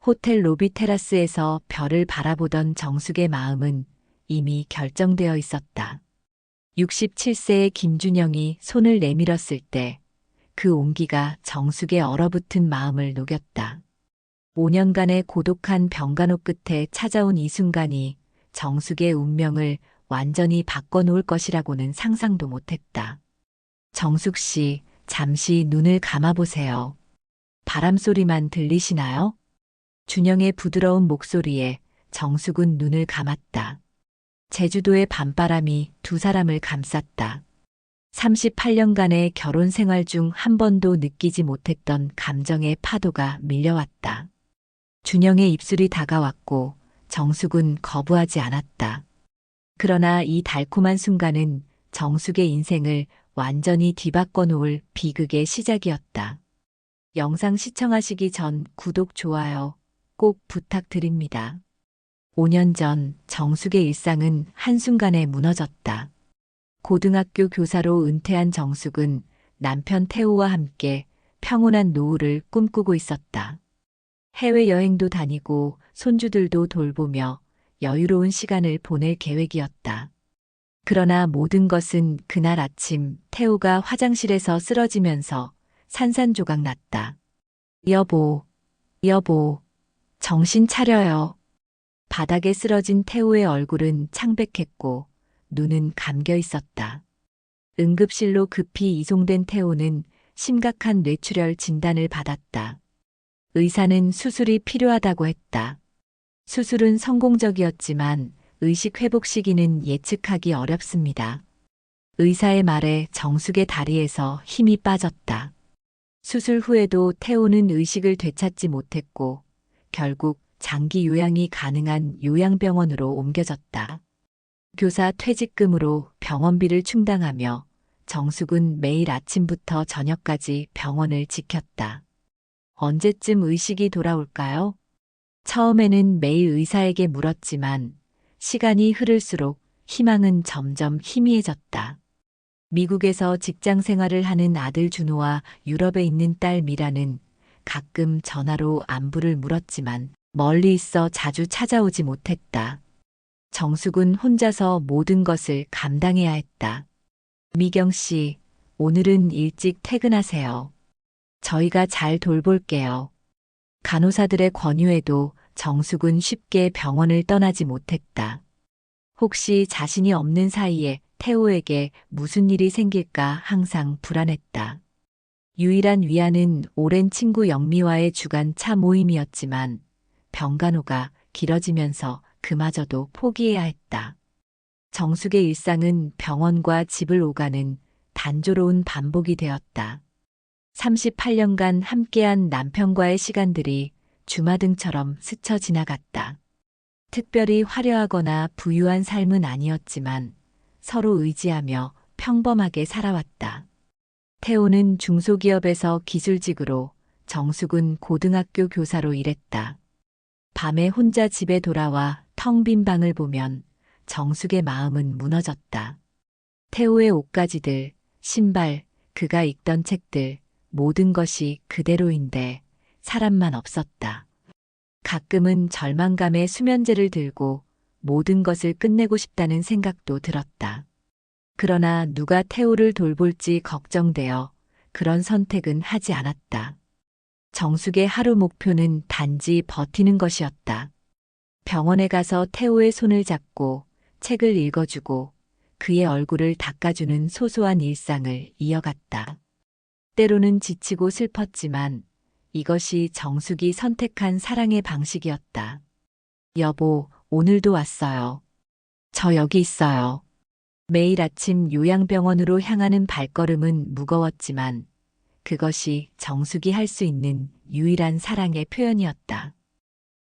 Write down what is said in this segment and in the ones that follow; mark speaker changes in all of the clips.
Speaker 1: 호텔 로비 테라스에서 별을 바라보던 정숙의 마음은 이미 결정되어 있었다. 67세의 김준영이 손을 내밀었을 때 그 온기가 정숙의 얼어붙은 마음을 녹였다. 5년간의 고독한 병간호 끝에 찾아온 이 순간이 정숙의 운명을 완전히 바꿔놓을 것이라고는 상상도 못했다. 정숙 씨, 잠시 눈을 감아보세요. 바람 소리만 들리시나요? 준영의 부드러운 목소리에 정숙은 눈을 감았다. 제주도의 밤바람이 두 사람을 감쌌다. 38년간의 결혼 생활 중 한 번도 느끼지 못했던 감정의 파도가 밀려왔다. 준영의 입술이 다가왔고 정숙은 거부하지 않았다. 그러나 이 달콤한 순간은 정숙의 인생을 완전히 뒤바꿔 놓을 비극의 시작이었다. 영상 시청하시기 전 구독, 좋아요 꼭 부탁드립니다. 5년 전 정숙의 일상은 한순간에 무너졌다. 고등학교 교사로 은퇴한 정숙은 남편 태호와 함께 평온한 노후를 꿈꾸고 있었다. 해외여행도 다니고 손주들도 돌보며 여유로운 시간을 보낼 계획이었다. 그러나 모든 것은 그날 아침 태호가 화장실에서 쓰러지면서 산산조각 났다. 여보, 여보, 정신 차려요. 바닥에 쓰러진 태호의 얼굴은 창백했고 눈은 감겨 있었다. 응급실로 급히 이송된 태호는 심각한 뇌출혈 진단을 받았다. 의사는 수술이 필요하다고 했다. 수술은 성공적이었지만 의식 회복 시기는 예측하기 어렵습니다. 의사의 말에 정숙의 다리에서 힘이 빠졌다. 수술 후에도 태호는 의식을 되찾지 못했고 결국 장기 요양이 가능한 요양병원으로 옮겨졌다. 교사 퇴직금으로 병원비를 충당하며 정숙은 매일 아침부터 저녁까지 병원을 지켰다. 언제쯤 의식이 돌아올까요? 처음에는 매일 의사에게 물었지만 시간이 흐를수록 희망은 점점 희미해졌다. 미국에서 직장 생활을 하는 아들 준호와 유럽에 있는 딸 미라는 가끔 전화로 안부를 물었지만 멀리 있어 자주 찾아오지 못했다. 정숙은 혼자서 모든 것을 감당해야 했다. 미경 씨, 오늘은 일찍 퇴근하세요. 저희가 잘 돌볼게요. 간호사들의 권유에도 정숙은 쉽게 병원을 떠나지 못했다. 혹시 자신이 없는 사이에 태호에게 무슨 일이 생길까 항상 불안했다. 유일한 위안은 오랜 친구 영미와의 주간 차 모임이었지만 병간호가 길어지면서 그마저도 포기해야 했다. 정숙의 일상은 병원과 집을 오가는 단조로운 반복이 되었다. 38년간 함께한 남편과의 시간들이 주마등처럼 스쳐 지나갔다. 특별히 화려하거나 부유한 삶은 아니었지만 서로 의지하며 평범하게 살아왔다. 태호는 중소기업에서 기술직으로, 정숙은 고등학교 교사로 일했다. 밤에 혼자 집에 돌아와 텅 빈 방을 보면 정숙의 마음은 무너졌다. 태호의 옷가지들, 신발, 그가 읽던 책들, 모든 것이 그대로인데 사람만 없었다. 가끔은 절망감에 수면제를 들고 모든 것을 끝내고 싶다는 생각도 들었다. 그러나 누가 태호를 돌볼지 걱정되어 그런 선택은 하지 않았다. 정숙의 하루 목표는 단지 버티는 것이었다. 병원에 가서 태호의 손을 잡고 책을 읽어주고 그의 얼굴을 닦아주는 소소한 일상을 이어갔다. 때로는 지치고 슬펐지만 이것이 정숙이 선택한 사랑의 방식이었다. 여보, 오늘도 왔어요. 저 여기 있어요. 매일 아침 요양병원으로 향하는 발걸음은 무거웠지만 그것이 정숙이 할 수 있는 유일한 사랑의 표현이었다.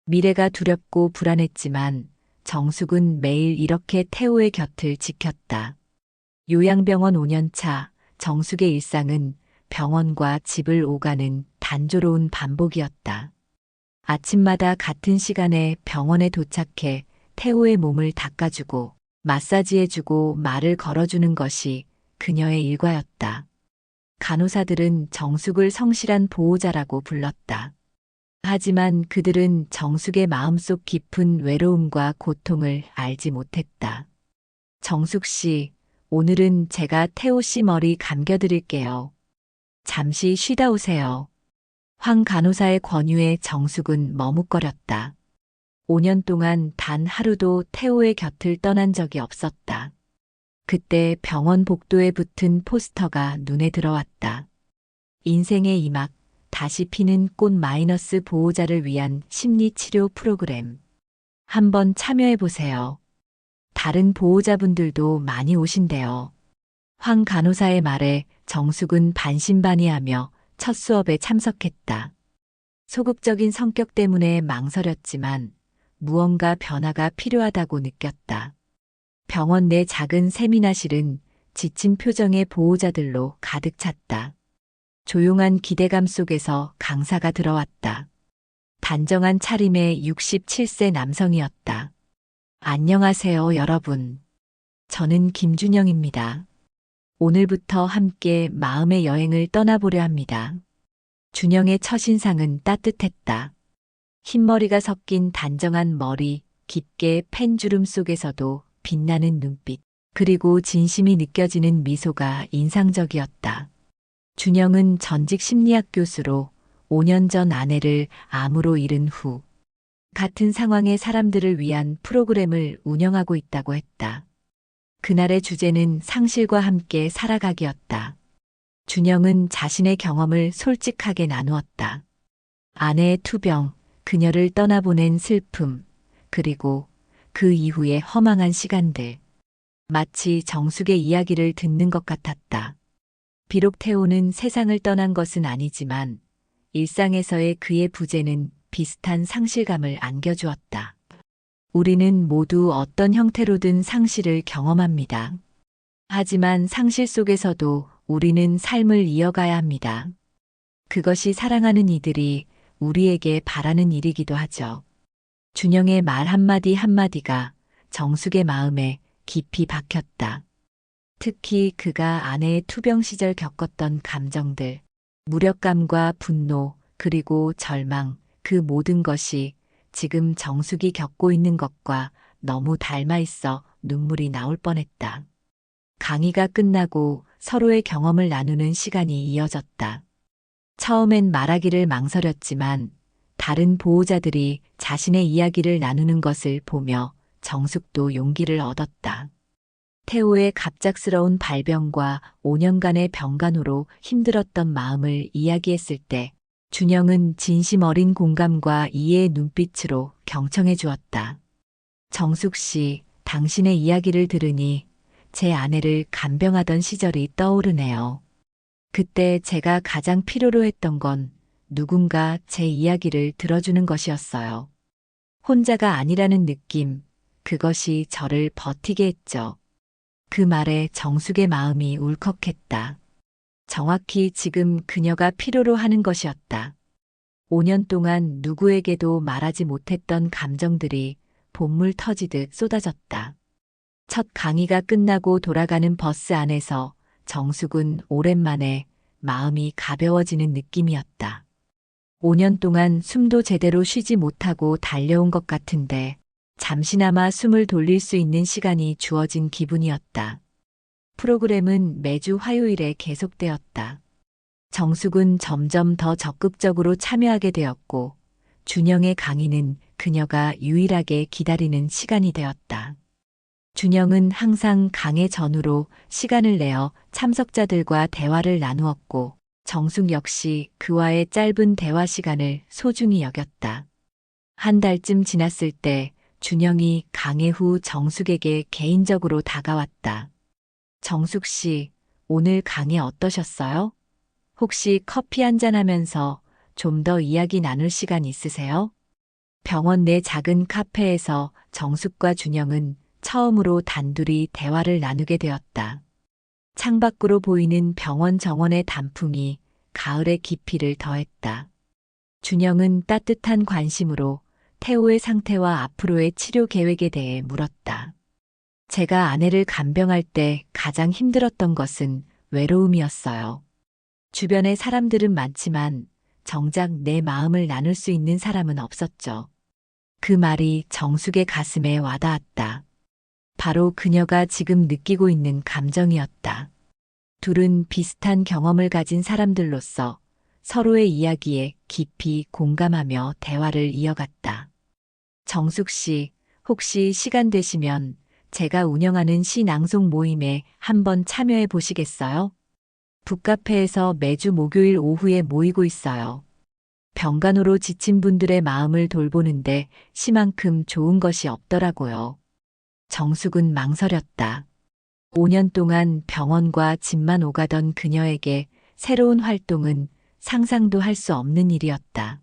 Speaker 1: 미래가 두렵고 불안했지만 정숙은 매일 이렇게 태호의 곁을 지켰다. 요양병원 5년 차, 정숙의 일상은 병원과 집을 오가는 단조로운 반복이었다. 아침마다 같은 시간에 병원에 도착해 태호의 몸을 닦아주고 마사지해주고 말을 걸어주는 것이 그녀의 일과였다. 간호사들은 정숙을 성실한 보호자라고 불렀다. 하지만 그들은 정숙의 마음속 깊은 외로움과 고통을 알지 못했다. 정숙 씨, 오늘은 제가 태호 씨 머리 감겨드릴게요. 잠시 쉬다 오세요. 황 간호사의 권유에 정숙은 머뭇거렸다. 5년 동안 단 하루도 태호의 곁을 떠난 적이 없었다. 그때 병원 복도에 붙은 포스터가 눈에 들어왔다. 인생의 이막, 다시 피는 꽃 마이너스 보호자를 위한 심리치료 프로그램. 한번 참여해보세요. 다른 보호자분들도 많이 오신대요. 황 간호사의 말에 정숙은 반신반의하며 첫 수업에 참석했다. 소극적인 성격 때문에 망설였지만 무언가 변화가 필요하다고 느꼈다. 병원 내 작은 세미나실은 지친 표정의 보호자들로 가득 찼다. 조용한 기대감 속에서 강사가 들어왔다. 단정한 차림의 67세 남성이었다. 안녕하세요, 여러분. 저는 김준영입니다. 오늘부터 함께 마음의 여행을 떠나보려 합니다. 준영의 첫인상은 따뜻했다. 흰머리가 섞인 단정한 머리, 깊게 팬 주름 속에서도 빛나는 눈빛, 그리고 진심이 느껴지는 미소가 인상적이었다. 준영은 전직 심리학 교수로 5년 전 아내를 암으로 잃은 후 같은 상황의 사람들을 위한 프로그램을 운영하고 있다고 했다. 그날의 주제는 상실과 함께 살아가기였다. 준영은 자신의 경험을 솔직하게 나누었다. 아내의 투병, 그녀를 떠나보낸 슬픔, 그리고 그 이후의 허망한 시간들. 마치 정숙의 이야기를 듣는 것 같았다. 비록 태호는 세상을 떠난 것은 아니지만 일상에서의 그의 부재는 비슷한 상실감을 안겨주었다. 우리는 모두 어떤 형태로든 상실을 경험합니다. 하지만 상실 속에서도 우리는 삶을 이어가야 합니다. 그것이 사랑하는 이들이 우리에게 바라는 일이기도 하죠. 준영의 말 한마디 한마디가 정숙의 마음에 깊이 박혔다. 특히 그가 아내의 투병 시절 겪었던 감정들, 무력감과 분노, 그리고 절망, 그 모든 것이 지금 정숙이 겪고 있는 것과 너무 닮아 있어 눈물이 나올 뻔했다. 강의가 끝나고 서로의 경험을 나누는 시간이 이어졌다. 처음엔 말하기를 망설였지만 다른 보호자들이 자신의 이야기를 나누는 것을 보며 정숙도 용기를 얻었다. 태호의 갑작스러운 발병과 5년간의 병간호로 힘들었던 마음을 이야기했을 때 준영은 진심 어린 공감과 이해의 눈빛으로 경청해 주었다. 정숙 씨, 당신의 이야기를 들으니 제 아내를 간병하던 시절이 떠오르네요. 그때 제가 가장 필요로 했던 건 누군가 제 이야기를 들어주는 것이었어요. 혼자가 아니라는 느낌, 그것이 저를 버티게 했죠. 그 말에 정숙의 마음이 울컥했다. 정확히 지금 그녀가 필요로 하는 것이었다. 5년 동안 누구에게도 말하지 못했던 감정들이 본물 터지듯 쏟아졌다. 첫 강의가 끝나고 돌아가는 버스 안에서 정숙은 오랜만에 마음이 가벼워지는 느낌이었다. 5년 동안 숨도 제대로 쉬지 못하고 달려온 것 같은데 잠시나마 숨을 돌릴 수 있는 시간이 주어진 기분이었다. 프로그램은 매주 화요일에 계속되었다. 정숙은 점점 더 적극적으로 참여하게 되었고 준영의 강의는 그녀가 유일하게 기다리는 시간이 되었다. 준영은 항상 강의 전후로 시간을 내어 참석자들과 대화를 나누었고 정숙 역시 그와의 짧은 대화 시간을 소중히 여겼다. 한 달쯤 지났을 때 준영이 강의 후 정숙에게 개인적으로 다가왔다. 정숙 씨, 오늘 강의 어떠셨어요? 혹시 커피 한잔 하면서 좀 더 이야기 나눌 시간 있으세요? 병원 내 작은 카페에서 정숙과 준영은 처음으로 단둘이 대화를 나누게 되었다. 창밖으로 보이는 병원 정원의 단풍이 가을의 깊이를 더했다. 준영은 따뜻한 관심으로 태호의 상태와 앞으로의 치료 계획에 대해 물었다. 제가 아내를 간병할 때 가장 힘들었던 것은 외로움이었어요. 주변에 사람들은 많지만 정작 내 마음을 나눌 수 있는 사람은 없었죠. 그 말이 정숙의 가슴에 와닿았다. 바로 그녀가 지금 느끼고 있는 감정이었다. 둘은 비슷한 경험을 가진 사람들로서 서로의 이야기에 깊이 공감하며 대화를 이어갔다. 정숙 씨, 혹시 시간 되시면 제가 운영하는 시 낭송 모임에 한번 참여해 보시겠어요? 북카페에서 매주 목요일 오후에 모이고 있어요. 병간호로 지친 분들의 마음을 돌보는데 시만큼 좋은 것이 없더라고요. 정숙은 망설였다. 5년 동안 병원과 집만 오가던 그녀에게 새로운 활동은 상상도 할 수 없는 일이었다.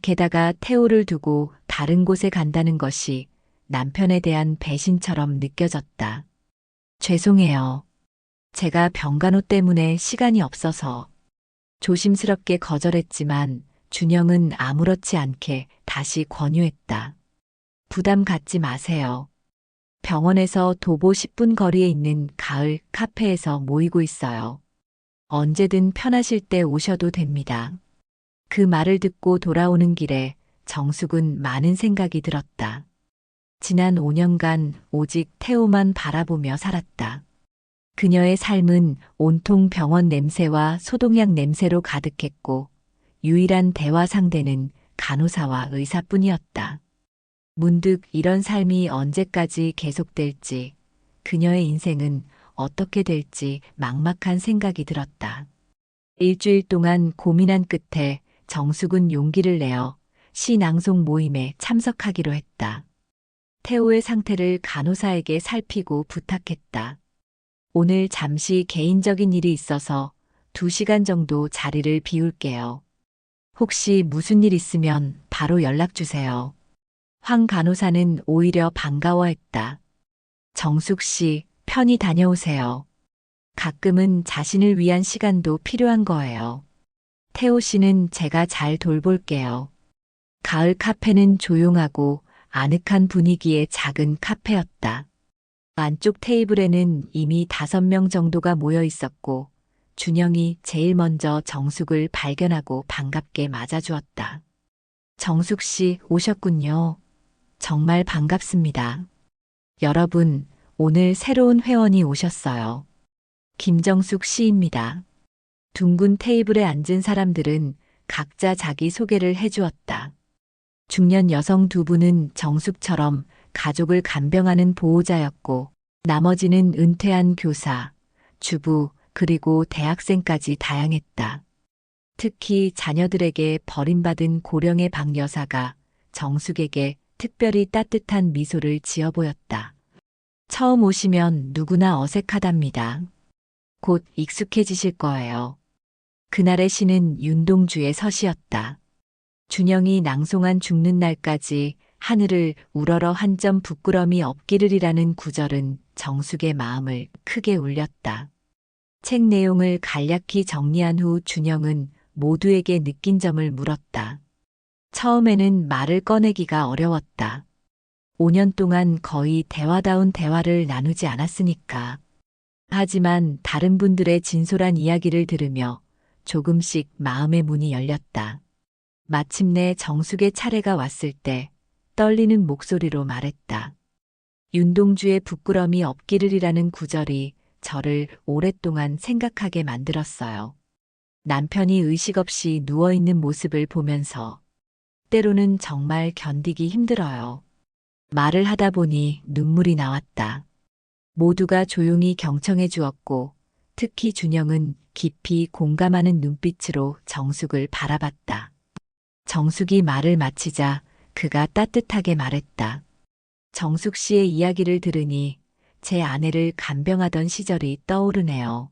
Speaker 1: 게다가 태호를 두고 다른 곳에 간다는 것이 남편에 대한 배신처럼 느껴졌다. 죄송해요. 제가 병간호 때문에 시간이 없어서 조심스럽게 거절했지만 준영은 아무렇지 않게 다시 권유했다. 부담 갖지 마세요. 병원에서 도보 10분 거리에 있는 가을 카페에서 모이고 있어요. 언제든 편하실 때 오셔도 됩니다. 그 말을 듣고 돌아오는 길에 정숙은 많은 생각이 들었다. 지난 5년간 오직 태호만 바라보며 살았다. 그녀의 삶은 온통 병원 냄새와 소독약 냄새로 가득했고 유일한 대화 상대는 간호사와 의사뿐이었다. 문득 이런 삶이 언제까지 계속될지, 그녀의 인생은 어떻게 될지 막막한 생각이 들었다. 일주일 동안 고민한 끝에 정숙은 용기를 내어 시 낭송 모임에 참석하기로 했다. 태호의 상태를 간호사에게 살피고 부탁했다. 오늘 잠시 개인적인 일이 있어서 2시간 정도 자리를 비울게요. 혹시 무슨 일 있으면 바로 연락 주세요. 황 간호사는 오히려 반가워했다. 정숙 씨, 편히 다녀오세요. 가끔은 자신을 위한 시간도 필요한 거예요. 태호 씨는 제가 잘 돌볼게요. 가을 카페는 조용하고 아늑한 분위기의 작은 카페였다. 안쪽 테이블에는 이미 5명 정도가 모여 있었고, 준영이 제일 먼저 정숙을 발견하고 반갑게 맞아주었다. 정숙 씨 오셨군요. 정말 반갑습니다. 여러분, 오늘 새로운 회원이 오셨어요. 김정숙 씨입니다. 둥근 테이블에 앉은 사람들은 각자 자기 소개를 해주었다. 중년 여성 2분은 정숙처럼 가족을 간병하는 보호자였고, 나머지는 은퇴한 교사, 주부, 그리고 대학생까지 다양했다. 특히 자녀들에게 버림받은 고령의 박 여사가 정숙에게 특별히 따뜻한 미소를 지어 보였다. 처음 오시면 누구나 어색하답니다. 곧 익숙해지실 거예요. 그날의 시는 윤동주의 서시였다. 준영이 낭송한 죽는 날까지 하늘을 우러러 한 점 부끄럼이 없기를이라는 구절은 정숙의 마음을 크게 울렸다. 책 내용을 간략히 정리한 후 준영은 모두에게 느낀 점을 물었다. 처음에는 말을 꺼내기가 어려웠다. 5년 동안 거의 대화다운 대화를 나누지 않았으니까. 하지만 다른 분들의 진솔한 이야기를 들으며 조금씩 마음의 문이 열렸다. 마침내 정숙의 차례가 왔을 때 떨리는 목소리로 말했다. 윤동주의 부끄럼이 없기를이라는 구절이 저를 오랫동안 생각하게 만들었어요. 남편이 의식 없이 누워있는 모습을 보면서 때로는 정말 견디기 힘들어요. 말을 하다 보니 눈물이 나왔다. 모두가 조용히 경청해 주었고 특히 준영은 깊이 공감하는 눈빛으로 정숙을 바라봤다. 정숙이 말을 마치자 그가 따뜻하게 말했다. 정숙 씨의 이야기를 들으니 제 아내를 간병하던 시절이 떠오르네요.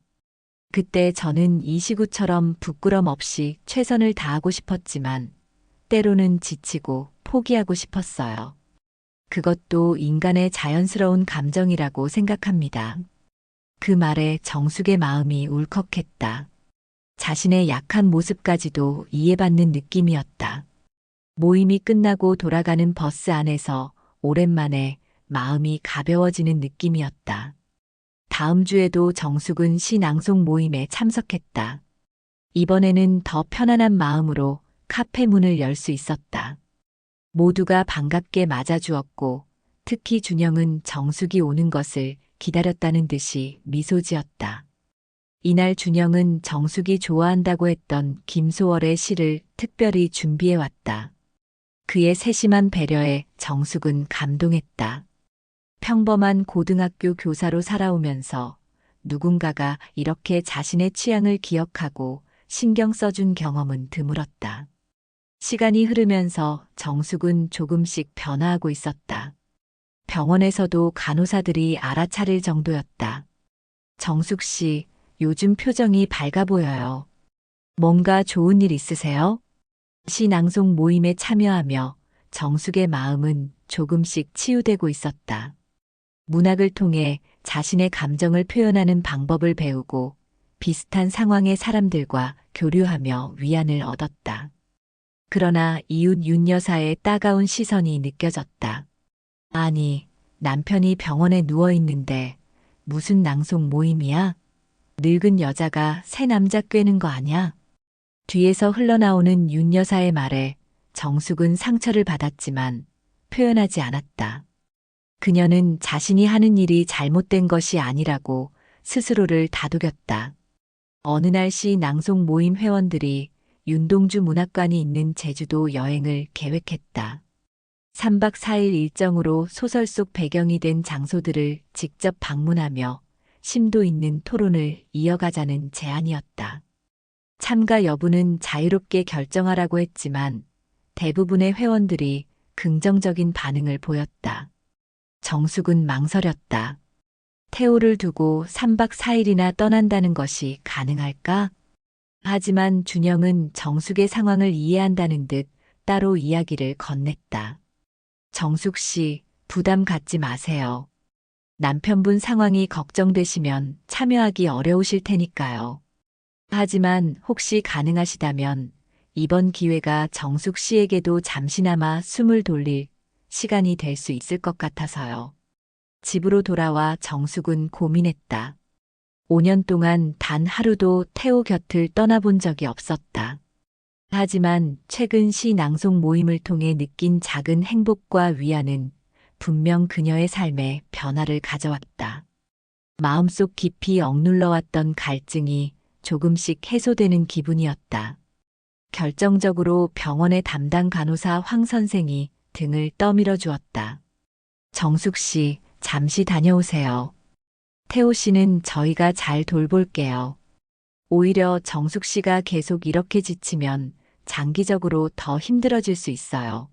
Speaker 1: 그때 저는 이 시구처럼 부끄럼 없이 최선을 다하고 싶었지만 때로는 지치고 포기하고 싶었어요. 그것도 인간의 자연스러운 감정이라고 생각합니다. 그 말에 정숙의 마음이 울컥했다. 자신의 약한 모습까지도 이해받는 느낌이었다. 모임이 끝나고 돌아가는 버스 안에서 오랜만에 마음이 가벼워지는 느낌이었다. 다음 주에도 정숙은 시 낭송 모임에 참석했다. 이번에는 더 편안한 마음으로 카페 문을 열 수 있었다. 모두가 반갑게 맞아주었고 특히 준영은 정숙이 오는 것을 기다렸다는 듯이 미소 지었다. 이날 준영은 정숙이 좋아한다고 했던 김소월의 시를 특별히 준비해 왔다. 그의 세심한 배려에 정숙은 감동했다. 평범한 고등학교 교사로 살아오면서 누군가가 이렇게 자신의 취향을 기억하고 신경 써준 경험은 드물었다. 시간이 흐르면서 정숙은 조금씩 변화하고 있었다. 병원에서도 간호사들이 알아차릴 정도였다. 정숙 씨, 요즘 표정이 밝아 보여요. 뭔가 좋은 일 있으세요? 시 낭송 모임에 참여하며 정숙의 마음은 조금씩 치유되고 있었다. 문학을 통해 자신의 감정을 표현하는 방법을 배우고 비슷한 상황의 사람들과 교류하며 위안을 얻었다. 그러나 이웃 윤 여사의 따가운 시선이 느껴졌다. 아니, 남편이 병원에 누워 있는데 무슨 낭송 모임이야? 늙은 여자가 새 남자 꿰는 거 아냐? 뒤에서 흘러나오는 윤 여사의 말에 정숙은 상처를 받았지만 표현하지 않았다. 그녀는 자신이 하는 일이 잘못된 것이 아니라고 스스로를 다독였다. 어느 날 시 낭송 모임 회원들이 윤동주 문학관이 있는 제주도 여행을 계획했다. 3박 4일 일정으로 소설 속 배경이 된 장소들을 직접 방문하며 심도 있는 토론을 이어가자는 제안이었다. 참가 여부는 자유롭게 결정하라고 했지만 대부분의 회원들이 긍정적인 반응을 보였다. 정숙은 망설였다. 태호를 두고 3박 4일이나 떠난다는 것이 가능할까? 하지만 준영은 정숙의 상황을 이해한다는 듯 따로 이야기를 건넸다. 정숙 씨, 부담 갖지 마세요. 남편분 상황이 걱정되시면 참여하기 어려우실 테니까요. 하지만 혹시 가능하시다면 이번 기회가 정숙 씨에게도 잠시나마 숨을 돌릴 시간이 될 수 있을 것 같아서요. 집으로 돌아와 정숙은 고민했다. 5년 동안 단 하루도 태호 곁을 떠나본 적이 없었다. 하지만 최근 시 낭송 모임을 통해 느낀 작은 행복과 위안은 분명 그녀의 삶에 변화를 가져왔다. 마음속 깊이 억눌러왔던 갈증이 조금씩 해소되는 기분이었다. 결정적으로 병원의 담당 간호사 황 선생이 등을 떠밀어 주었다. 정숙 씨, 잠시 다녀오세요. 태호 씨는 저희가 잘 돌볼게요. 오히려 정숙 씨가 계속 이렇게 지치면 장기적으로 더 힘들어질 수 있어요.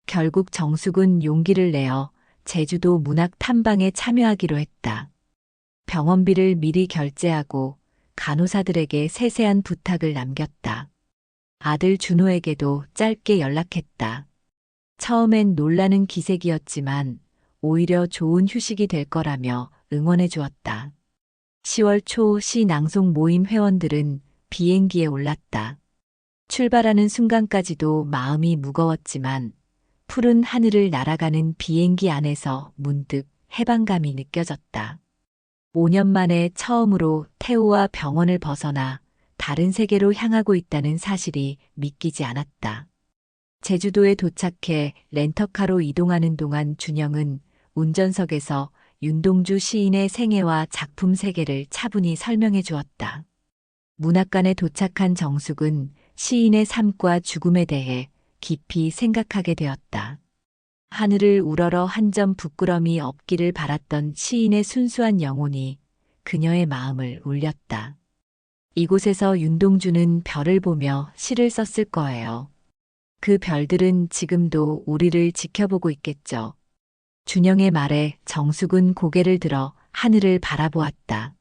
Speaker 1: 결국 정숙은 용기를 내어 제주도 문학 탐방에 참여하기로 했다. 병원비를 미리 결제하고 간호사들에게 세세한 부탁을 남겼다. 아들 준호에게도 짧게 연락했다. 처음엔 놀라는 기색이었지만 오히려 좋은 휴식이 될 거라며 응원해 주었다. 10월 초 시 낭송 모임 회원들은 비행기에 올랐다. 출발하는 순간까지도 마음이 무거웠지만 푸른 하늘을 날아가는 비행기 안에서 문득 해방감이 느껴졌다. 5년 만에 처음으로 태호와 병원을 벗어나 다른 세계로 향하고 있다는 사실이 믿기지 않았다. 제주도에 도착해 렌터카로 이동하는 동안 준영은 운전석에서 윤동주 시인의 생애와 작품 세계를 차분히 설명해 주었다. 문학관에 도착한 정숙은 시인의 삶과 죽음에 대해 깊이 생각하게 되었다. 하늘을 우러러 한 점 부끄럼이 없기를 바랐던 시인의 순수한 영혼이 그녀의 마음을 울렸다. 이곳에서 윤동주는 별을 보며 시를 썼을 거예요. 그 별들은 지금도 우리를 지켜보고 있겠죠. 준영의 말에 정숙은 고개를 들어 하늘을 바라보았다.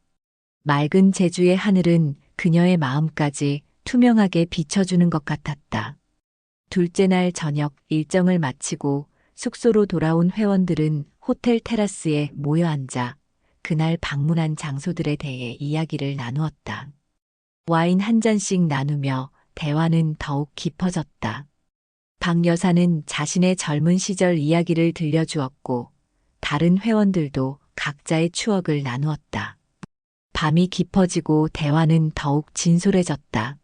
Speaker 1: 맑은 제주의 하늘은 그녀의 마음까지 투명하게 비춰주는 것 같았다. 둘째 날 저녁 일정을 마치고 숙소로 돌아온 회원들은 호텔 테라스에 모여 앉아 그날 방문한 장소들에 대해 이야기를 나누었다. 와인 한 잔씩 나누며 대화는 더욱 깊어졌다. 박 여사는 자신의 젊은 시절 이야기를 들려주었고 다른 회원들도 각자의 추억을 나누었다. 밤이 깊어지고 대화는 더욱 진솔해졌다.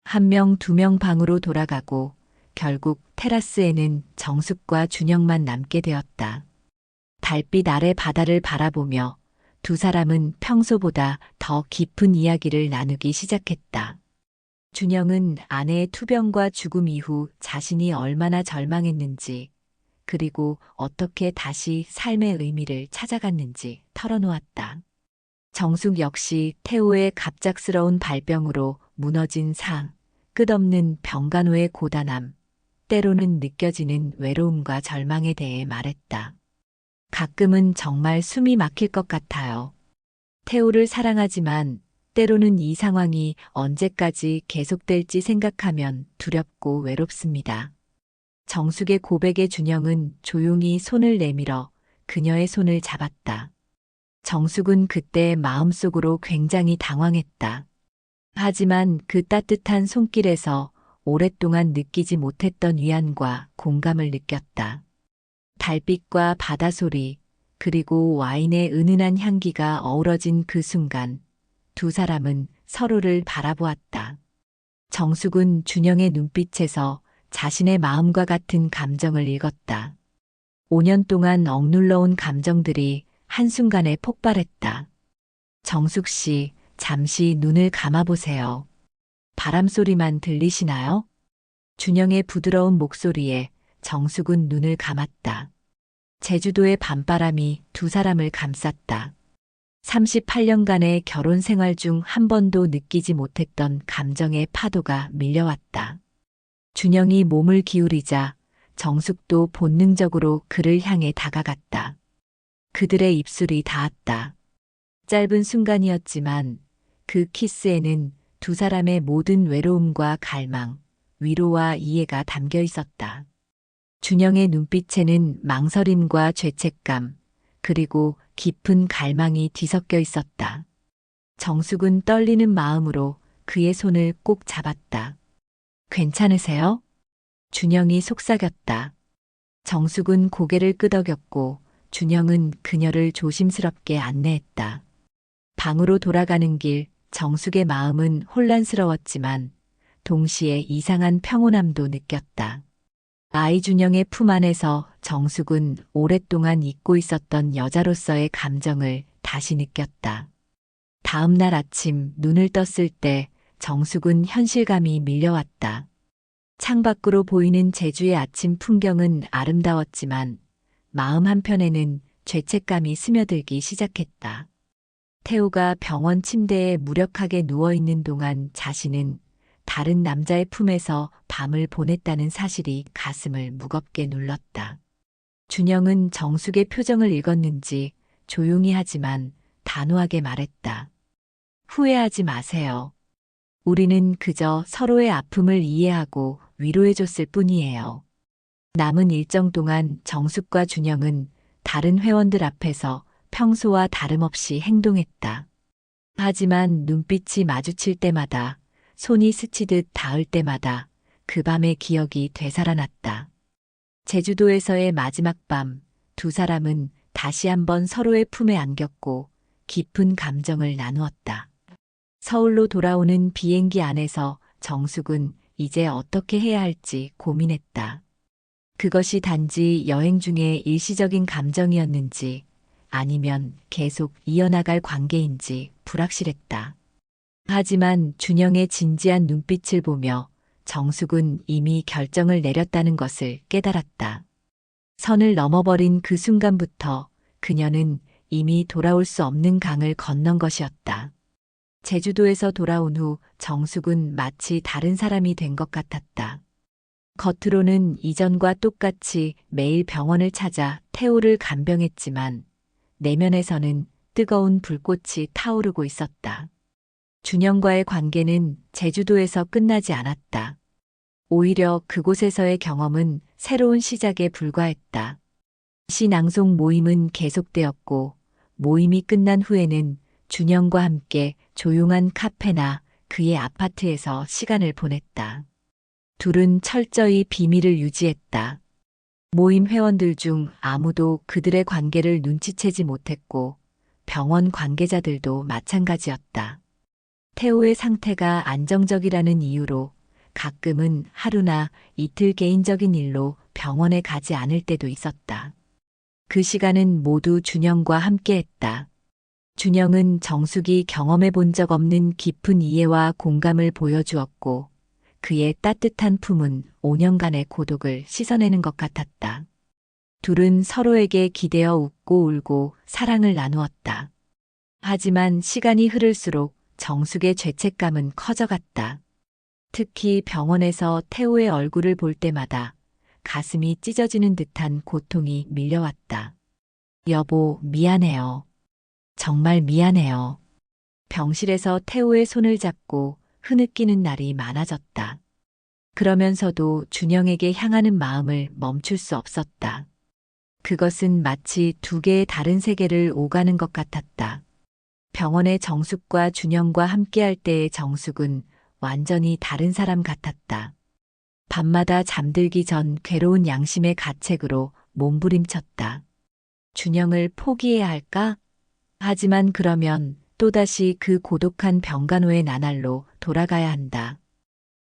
Speaker 1: 한 명, 두 명 방으로 돌아가고 결국 테라스에는 정숙과 준영만 남게 되었다. 달빛 아래 바다를 바라보며 두 사람은 평소보다 더 깊은 이야기를 나누기 시작했다. 준영은 아내의 투병과 죽음 이후 자신이 얼마나 절망했는지, 그리고 어떻게 다시 삶의 의미를 찾아갔는지 털어놓았다. 정숙 역시 태호의 갑작스러운 발병으로 무너진 상, 끝없는 병간호의 고단함, 때로는 느껴지는 외로움과 절망에 대해 말했다. 가끔은 정말 숨이 막힐 것 같아요. 태호를 사랑하지만 때로는 이 상황이 언제까지 계속될지 생각하면 두렵고 외롭습니다. 정숙의 고백에 준영은 조용히 손을 내밀어 그녀의 손을 잡았다. 정숙은 그때 마음속으로 굉장히 당황했다. 하지만 그 따뜻한 손길에서 오랫동안 느끼지 못했던 위안과 공감을 느꼈다. 달빛과 바다소리, 그리고 와인의 은은한 향기가 어우러진 그 순간, 두 사람은 서로를 바라보았다. 정숙은 준영의 눈빛에서 자신의 마음과 같은 감정을 읽었다. 5년 동안 억눌러온 감정들이 한순간에 폭발했다. 정숙 씨, 잠시 눈을 감아보세요. 바람 소리만 들리시나요? 준영의 부드러운 목소리에 정숙은 눈을 감았다. 제주도의 밤바람이 두 사람을 감쌌다. 38년간의 결혼 생활 중 한 번도 느끼지 못했던 감정의 파도가 밀려왔다. 준영이 몸을 기울이자 정숙도 본능적으로 그를 향해 다가갔다. 그들의 입술이 닿았다. 짧은 순간이었지만 그 키스에는 두 사람의 모든 외로움과 갈망, 위로와 이해가 담겨 있었다. 준영의 눈빛에는 망설임과 죄책감, 그리고 깊은 갈망이 뒤섞여 있었다. 정숙은 떨리는 마음으로 그의 손을 꼭 잡았다. 괜찮으세요? 준영이 속삭였다. 정숙은 고개를 끄덕였고 준영은 그녀를 조심스럽게 안내했다. 방으로 돌아가는 길, 정숙의 마음은 혼란스러웠지만 동시에 이상한 평온함도 느꼈다. 아이 준영의 품 안에서 정숙은 오랫동안 잊고 있었던 여자로서의 감정을 다시 느꼈다. 다음 날 아침 눈을 떴을 때 정숙은 현실감이 밀려왔다. 창밖으로 보이는 제주의 아침 풍경은 아름다웠지만 마음 한편에는 죄책감이 스며들기 시작했다. 태호가 병원 침대에 무력하게 누워있는 동안 자신은 다른 남자의 품에서 밤을 보냈다는 사실이 가슴을 무겁게 눌렀다. 준영은 정숙의 표정을 읽었는지 조용히 하지만 단호하게 말했다. 후회하지 마세요. 우리는 그저 서로의 아픔을 이해하고 위로해줬을 뿐이에요. 남은 일정 동안 정숙과 준영은 다른 회원들 앞에서 평소와 다름없이 행동했다. 하지만 눈빛이 마주칠 때마다, 손이 스치듯 닿을 때마다 그 밤의 기억이 되살아났다. 제주도에서의 마지막 밤, 두 사람은 다시 한번 서로의 품에 안겼고 깊은 감정을 나누었다. 서울로 돌아오는 비행기 안에서 정숙은 이제 어떻게 해야 할지 고민했다. 그것이 단지 여행 중에 일시적인 감정이었는지 아니면 계속 이어나갈 관계인지 불확실했다. 하지만 준영의 진지한 눈빛을 보며 정숙은 이미 결정을 내렸다는 것을 깨달았다. 선을 넘어버린 그 순간부터 그녀는 이미 돌아올 수 없는 강을 건넌 것이었다. 제주도에서 돌아온 후 정숙은 마치 다른 사람이 된 것 같았다. 겉으로는 이전과 똑같이 매일 병원을 찾아 태호를 간병했지만 내면에서는 뜨거운 불꽃이 타오르고 있었다. 준영과의 관계는 제주도에서 끝나지 않았다. 오히려 그곳에서의 경험은 새로운 시작에 불과했다. 시 낭송 모임은 계속되었고 모임이 끝난 후에는 준영과 함께 조용한 카페나 그의 아파트에서 시간을 보냈다. 둘은 철저히 비밀을 유지했다. 모임 회원들 중 아무도 그들의 관계를 눈치채지 못했고 병원 관계자들도 마찬가지였다. 태호의 상태가 안정적이라는 이유로 가끔은 하루나 이틀 개인적인 일로 병원에 가지 않을 때도 있었다. 그 시간은 모두 준영과 함께했다. 준영은 정숙이 경험해 본 적 없는 깊은 이해와 공감을 보여주었고 그의 따뜻한 품은 5년간의 고독을 씻어내는 것 같았다. 둘은 서로에게 기대어 웃고 울고 사랑을 나누었다. 하지만 시간이 흐를수록 정숙의 죄책감은 커져갔다. 특히 병원에서 태호의 얼굴을 볼 때마다 가슴이 찢어지는 듯한 고통이 밀려왔다. 여보, 미안해요. 정말 미안해요. 병실에서 태호의 손을 잡고 흐느끼는 날이 많아졌다. 그러면서도 준영에게 향하는 마음을 멈출 수 없었다. 그것은 마치 두 개의 다른 세계를 오가는 것 같았다. 병원의 정숙과 준영과 함께할 때의 정숙은 완전히 다른 사람 같았다. 밤마다 잠들기 전 괴로운 양심의 가책으로 몸부림쳤다. 준영을 포기해야 할까? 하지만 그러면 또다시 그 고독한 병간호의 나날로 돌아가야 한다.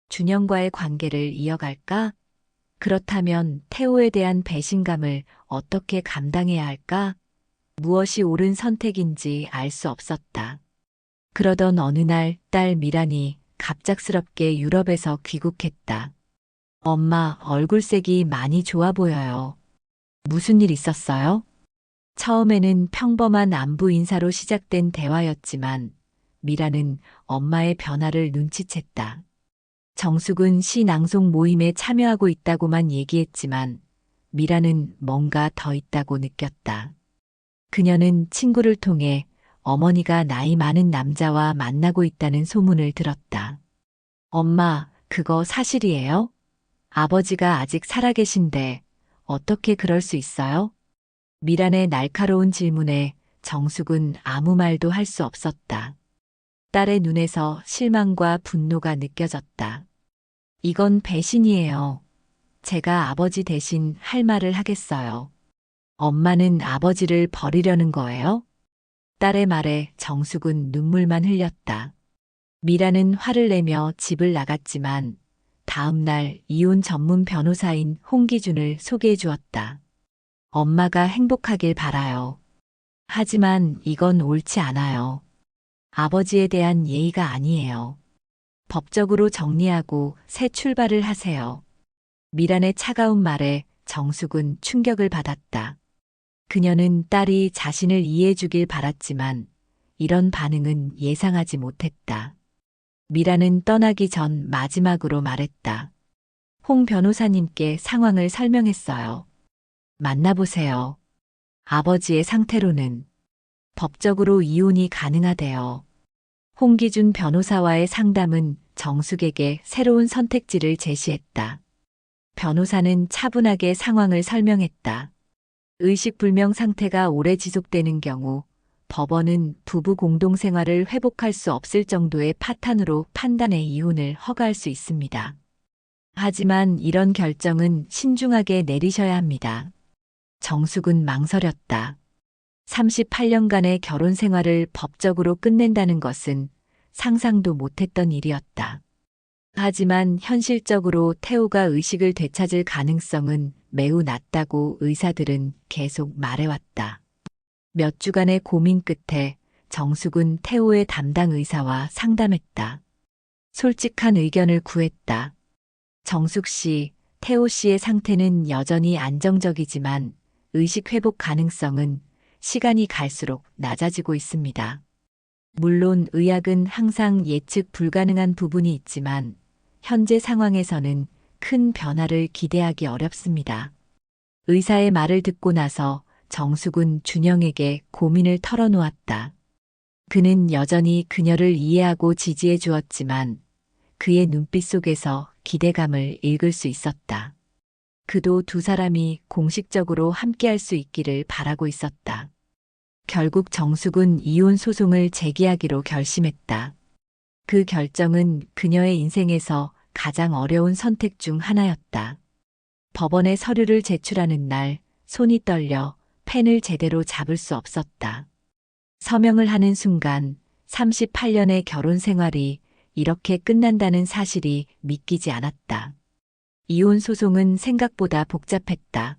Speaker 1: 준영과의 관계를 이어갈까? 그렇다면 태호에 대한 배신감을 어떻게 감당해야 할까? 무엇이 옳은 선택인지 알 수 없었다. 그러던 어느 날 딸 미란이 갑작스럽게 유럽에서 귀국했다. 엄마, 얼굴색이 많이 좋아 보여요. 무슨 일 있었어요? 처음에는 평범한 안부 인사로 시작된 대화였지만 미라는 엄마의 변화를 눈치챘다. 정숙은 시 낭송 모임에 참여하고 있다고만 얘기했지만 미라는 뭔가 더 있다고 느꼈다. 그녀는 친구를 통해 어머니가 나이 많은 남자와 만나고 있다는 소문을 들었다. 엄마, 그거 사실이에요? 아버지가 아직 살아계신데 어떻게 그럴 수 있어요? 미란의 날카로운 질문에 정숙은 아무 말도 할 수 없었다. 딸의 눈에서 실망과 분노가 느껴졌다. 이건 배신이에요. 제가 아버지 대신 할 말을 하겠어요. 엄마는 아버지를 버리려는 거예요? 딸의 말에 정숙은 눈물만 흘렸다. 미라는 화를 내며 집을 나갔지만 다음 날 이혼 전문 변호사인 홍기준을 소개해 주었다. 엄마가 행복하길 바라요. 하지만 이건 옳지 않아요. 아버지에 대한 예의가 아니에요. 법적으로 정리하고 새 출발을 하세요. 미란의 차가운 말에 정숙은 충격을 받았다. 그녀는 딸이 자신을 이해해 주길 바랐지만 이런 반응은 예상하지 못했다. 미란은 떠나기 전 마지막으로 말했다. 홍 변호사님께 상황을 설명했어요. 만나보세요. 아버지의 상태로는 법적으로 이혼이 가능하대요. 홍기준 변호사와의 상담은 정숙에게 새로운 선택지를 제시했다. 변호사는 차분하게 상황을 설명했다. 의식불명 상태가 오래 지속되는 경우 법원은 부부 공동생활을 회복할 수 없을 정도의 파탄으로 판단해 이혼을 허가할 수 있습니다. 하지만 이런 결정은 신중하게 내리셔야 합니다. 정숙은 망설였다. 38년간의 결혼 생활을 법적으로 끝낸다는 것은 상상도 못했던 일이었다. 하지만 현실적으로 태호가 의식을 되찾을 가능성은 매우 낮다고 의사들은 계속 말해왔다. 몇 주간의 고민 끝에 정숙은 태호의 담당 의사와 상담했다. 솔직한 의견을 구했다. 정숙 씨, 태호 씨의 상태는 여전히 안정적이지만 의식 회복 가능성은 시간이 갈수록 낮아지고 있습니다. 물론 의학은 항상 예측 불가능한 부분이 있지만 현재 상황에서는 큰 변화를 기대하기 어렵습니다. 의사의 말을 듣고 나서 정숙은 준영에게 고민을 털어놓았다. 그는 여전히 그녀를 이해하고 지지해 주었지만 그의 눈빛 속에서 기대감을 읽을 수 있었다. 그도 두 사람이 공식적으로 함께할 수 있기를 바라고 있었다. 결국 정숙은 이혼 소송을 제기하기로 결심했다. 그 결정은 그녀의 인생에서 가장 어려운 선택 중 하나였다. 법원에 서류를 제출하는 날 손이 떨려 펜을 제대로 잡을 수 없었다. 서명을 하는 순간 38년의 결혼 생활이 이렇게 끝난다는 사실이 믿기지 않았다. 이혼 소송은 생각보다 복잡했다.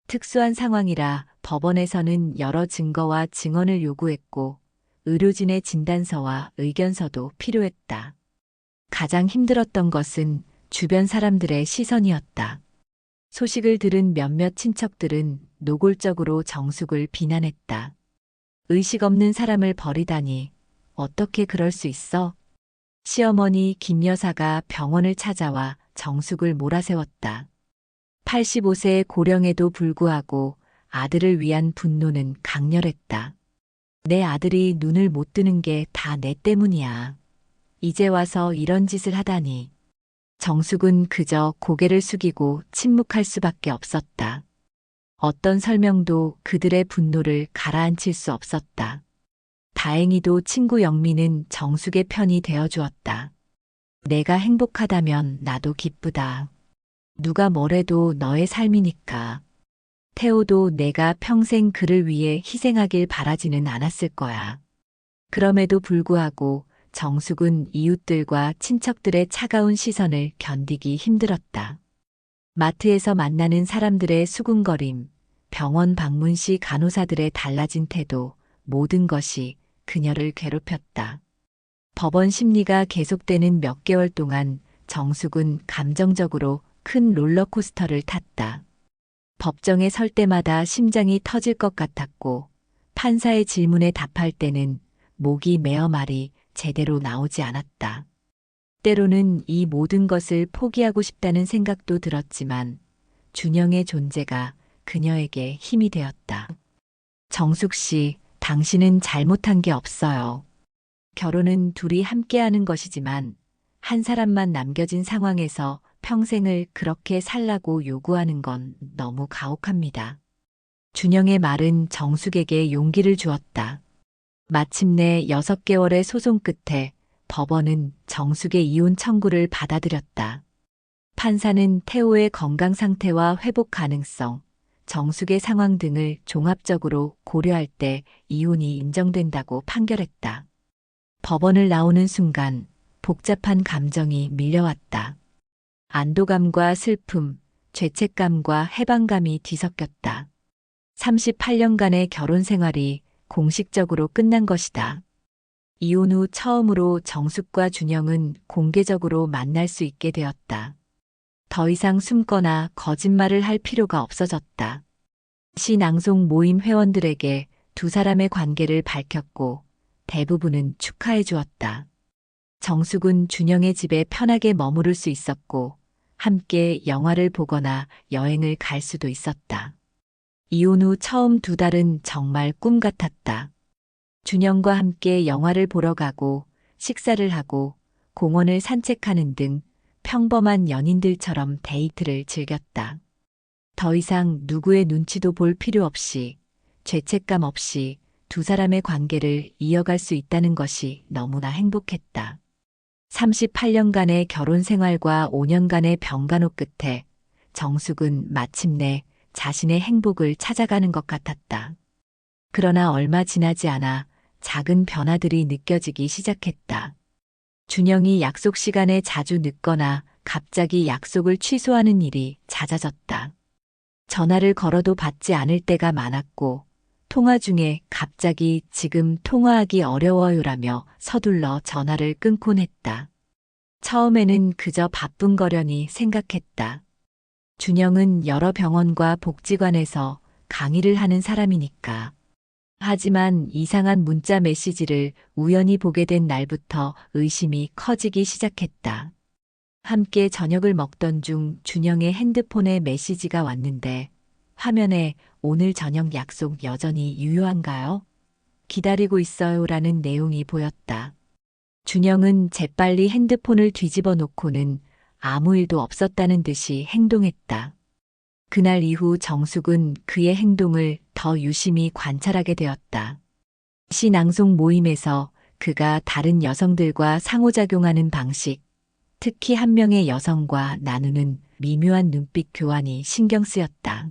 Speaker 1: 특수한 상황이라 법원에서는 여러 증거와 증언을 요구했고 의료진의 진단서와 의견서도 필요했다. 가장 힘들었던 것은 주변 사람들의 시선이었다. 소식을 들은 몇몇 친척들은 노골적으로 정숙을 비난했다. 의식 없는 사람을 버리다니 어떻게 그럴 수 있어? 시어머니 김 여사가 병원을 찾아와 정숙을 몰아세웠다. 85세의 고령에도 불구하고 아들을 위한 분노는 강렬했다. 내 아들이 눈을 못 뜨는 게 다 내 때문이야. 이제 와서 이런 짓을 하다니. 정숙은 그저 고개를 숙이고 침묵할 수밖에 없었다. 어떤 설명도 그들의 분노를 가라앉힐 수 없었다. 다행히도 친구 영미는 정숙의 편이 되어주었다. 내가 행복하다면 나도 기쁘다. 누가 뭐래도 너의 삶이니까. 태호도 내가 평생 그를 위해 희생하길 바라지는 않았을 거야. 그럼에도 불구하고 정숙은 이웃들과 친척들의 차가운 시선을 견디기 힘들었다. 마트에서 만나는 사람들의 수군거림, 병원 방문 시 간호사들의 달라진 태도, 모든 것이 그녀를 괴롭혔다. 법원 심리가 계속되는 몇 개월 동안 정숙은 감정적으로 큰 롤러코스터를 탔다. 법정에 설 때마다 심장이 터질 것 같았고 판사의 질문에 답할 때는 목이 메어 말이 제대로 나오지 않았다. 때로는 이 모든 것을 포기하고 싶다는 생각도 들었지만 준영의 존재가 그녀에게 힘이 되었다. 정숙 씨, 당신은 잘못한 게 없어요. 결혼은 둘이 함께하는 것이지만 한 사람만 남겨진 상황에서 평생을 그렇게 살라고 요구하는 건 너무 가혹합니다. 준영의 말은 정숙에게 용기를 주었다. 마침내 6개월의 소송 끝에 법원은 정숙의 이혼 청구를 받아들였다. 판사는 태호의 건강 상태와 회복 가능성, 정숙의 상황 등을 종합적으로 고려할 때 이혼이 인정된다고 판결했다. 법원을 나오는 순간 복잡한 감정이 밀려왔다. 안도감과 슬픔, 죄책감과 해방감이 뒤섞였다. 38년간의 결혼 생활이 공식적으로 끝난 것이다. 이혼 후 처음으로 정숙과 준영은 공개적으로 만날 수 있게 되었다. 더 이상 숨거나 거짓말을 할 필요가 없어졌다. 시낭송 모임 회원들에게 두 사람의 관계를 밝혔고 대부분은 축하해 주었다. 정숙은 준영의 집에 편하게 머무를 수 있었고 함께 영화를 보거나 여행을 갈 수도 있었다. 이혼 후 처음 2달은 정말 꿈 같았다. 준영과 함께 영화를 보러 가고 식사를 하고 공원을 산책하는 등 평범한 연인들처럼 데이트를 즐겼다. 더 이상 누구의 눈치도 볼 필요 없이 죄책감 없이 두 사람의 관계를 이어갈 수 있다는 것이 너무나 행복했다. 38년간의 결혼 생활과 5년간의 병간호 끝에 정숙은 마침내 자신의 행복을 찾아가는 것 같았다. 그러나 얼마 지나지 않아 작은 변화들이 느껴지기 시작했다. 준영이 약속 시간에 자주 늦거나 갑자기 약속을 취소하는 일이 잦아졌다. 전화를 걸어도 받지 않을 때가 많았고 통화 중에 갑자기 지금 통화하기 어려워요라며 서둘러 전화를 끊곤 했다. 처음에는 그저 바쁜 거려니 생각했다. 준영은 여러 병원과 복지관에서 강의를 하는 사람이니까. 하지만 이상한 문자 메시지를 우연히 보게 된 날부터 의심이 커지기 시작했다. 함께 저녁을 먹던 중 준영의 핸드폰에 메시지가 왔는데 화면에 오늘 저녁 약속 여전히 유효한가요? 기다리고 있어요라는 내용이 보였다. 준영은 재빨리 핸드폰을 뒤집어 놓고는 아무 일도 없었다는 듯이 행동했다. 그날 이후 정숙은 그의 행동을 더 유심히 관찰하게 되었다. 시낭송 모임에서 그가 다른 여성들과 상호작용하는 방식, 특히 한 명의 여성과 나누는 미묘한 눈빛 교환이 신경 쓰였다.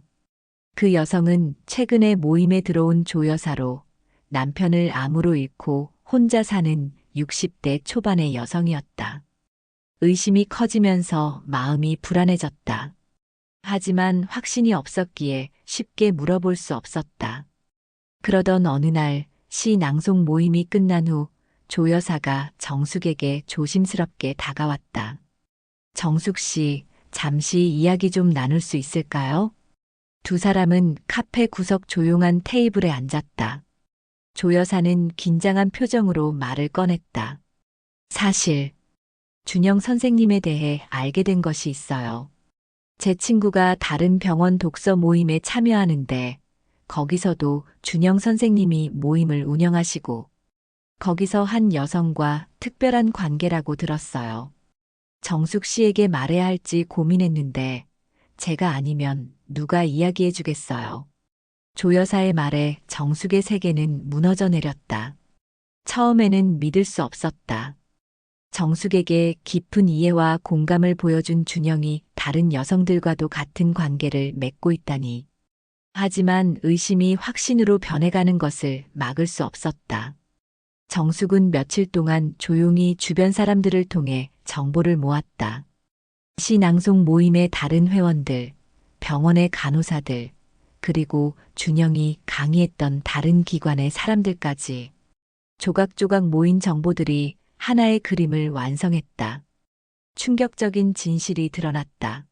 Speaker 1: 그 여성은 최근에 모임에 들어온 조여사로 남편을 암으로 잃고 혼자 사는 60대 초반의 여성이었다. 의심이 커지면서 마음이 불안해졌다. 하지만 확신이 없었기에 쉽게 물어볼 수 없었다. 그러던 어느 날 시 낭송 모임이 끝난 후 조 여사가 정숙에게 조심스럽게 다가왔다. 정숙 씨, 잠시 이야기 좀 나눌 수 있을까요? 두 사람은 카페 구석 조용한 테이블에 앉았다. 조 여사는 긴장한 표정으로 말을 꺼냈다. 사실, 준영 선생님에 대해 알게 된 것이 있어요. 제 친구가 다른 병원 독서 모임에 참여하는데, 거기서도 준영 선생님이 모임을 운영하시고, 거기서 한 여성과 특별한 관계라고 들었어요. 정숙 씨에게 말해야 할지 고민했는데, 제가 아니면 누가 이야기해 주겠어요. 조 여사의 말에 정숙의 세계는 무너져 내렸다. 처음에는 믿을 수 없었다. 정숙에게 깊은 이해와 공감을 보여준 준영이 다른 여성들과도 같은 관계를 맺고 있다니. 하지만 의심이 확신으로 변해가는 것을 막을 수 없었다. 정숙은 며칠 동안 조용히 주변 사람들을 통해 정보를 모았다. 시낭송 모임의 다른 회원들, 병원의 간호사들, 그리고 준영이 강의했던 다른 기관의 사람들까지 조각조각 모인 정보들이 하나의 그림을 완성했다. 충격적인 진실이 드러났다.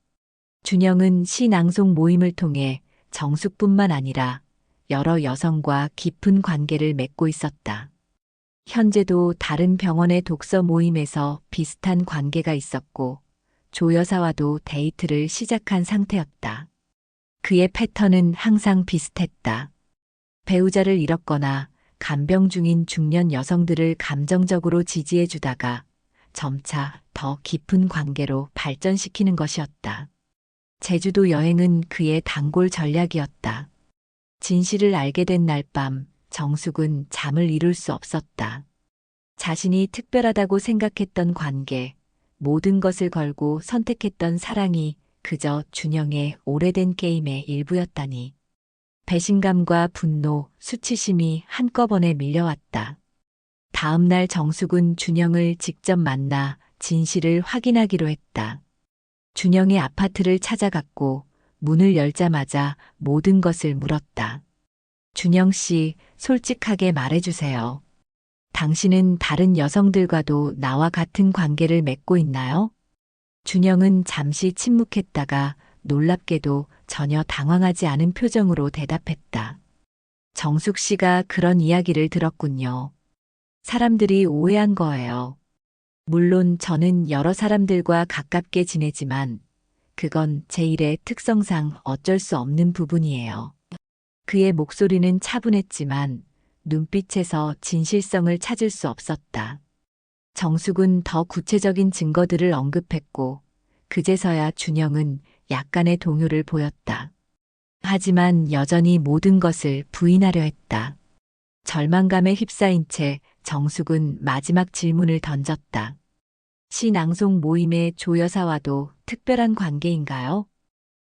Speaker 1: 준영은 시낭송 모임을 통해 정숙뿐만 아니라 여러 여성과 깊은 관계를 맺고 있었다. 현재도 다른 병원의 독서 모임에서 비슷한 관계가 있었고 조 여사와도 데이트를 시작한 상태였다. 그의 패턴은 항상 비슷했다. 배우자를 잃었거나 간병 중인 중년 여성들을 감정적으로 지지해 주다가 점차 더 깊은 관계로 발전시키는 것이었다. 제주도 여행은 그의 단골 전략이었다. 진실을 알게 된 날 밤 정숙은 잠을 이룰 수 없었다. 자신이 특별하다고 생각했던 관계, 모든 것을 걸고 선택했던 사랑이 그저 준영의 오래된 게임의 일부였다니. 배신감과 분노, 수치심이 한꺼번에 밀려왔다. 다음 날 정숙은 준영을 직접 만나 진실을 확인하기로 했다. 준영의 아파트를 찾아갔고 문을 열자마자 모든 것을 물었다. 준영 씨, 솔직하게 말해주세요. 당신은 다른 여성들과도 나와 같은 관계를 맺고 있나요? 준영은 잠시 침묵했다가 놀랍게도 전혀 당황하지 않은 표정으로 대답했다. 정숙 씨가 그런 이야기를 들었군요. 사람들이 오해한 거예요. 물론 저는 여러 사람들과 가깝게 지내지만 그건 제 일의 특성상 어쩔 수 없는 부분이에요. 그의 목소리는 차분했지만 눈빛에서 진실성을 찾을 수 없었다. 정숙은 더 구체적인 증거들을 언급했고 그제서야 준영은 약간의 동요를 보였다. 하지만 여전히 모든 것을 부인하려 했다. 절망감에 휩싸인 채 정숙은 마지막 질문을 던졌다. 시낭송 모임의 조 여사와도 특별한 관계인가요?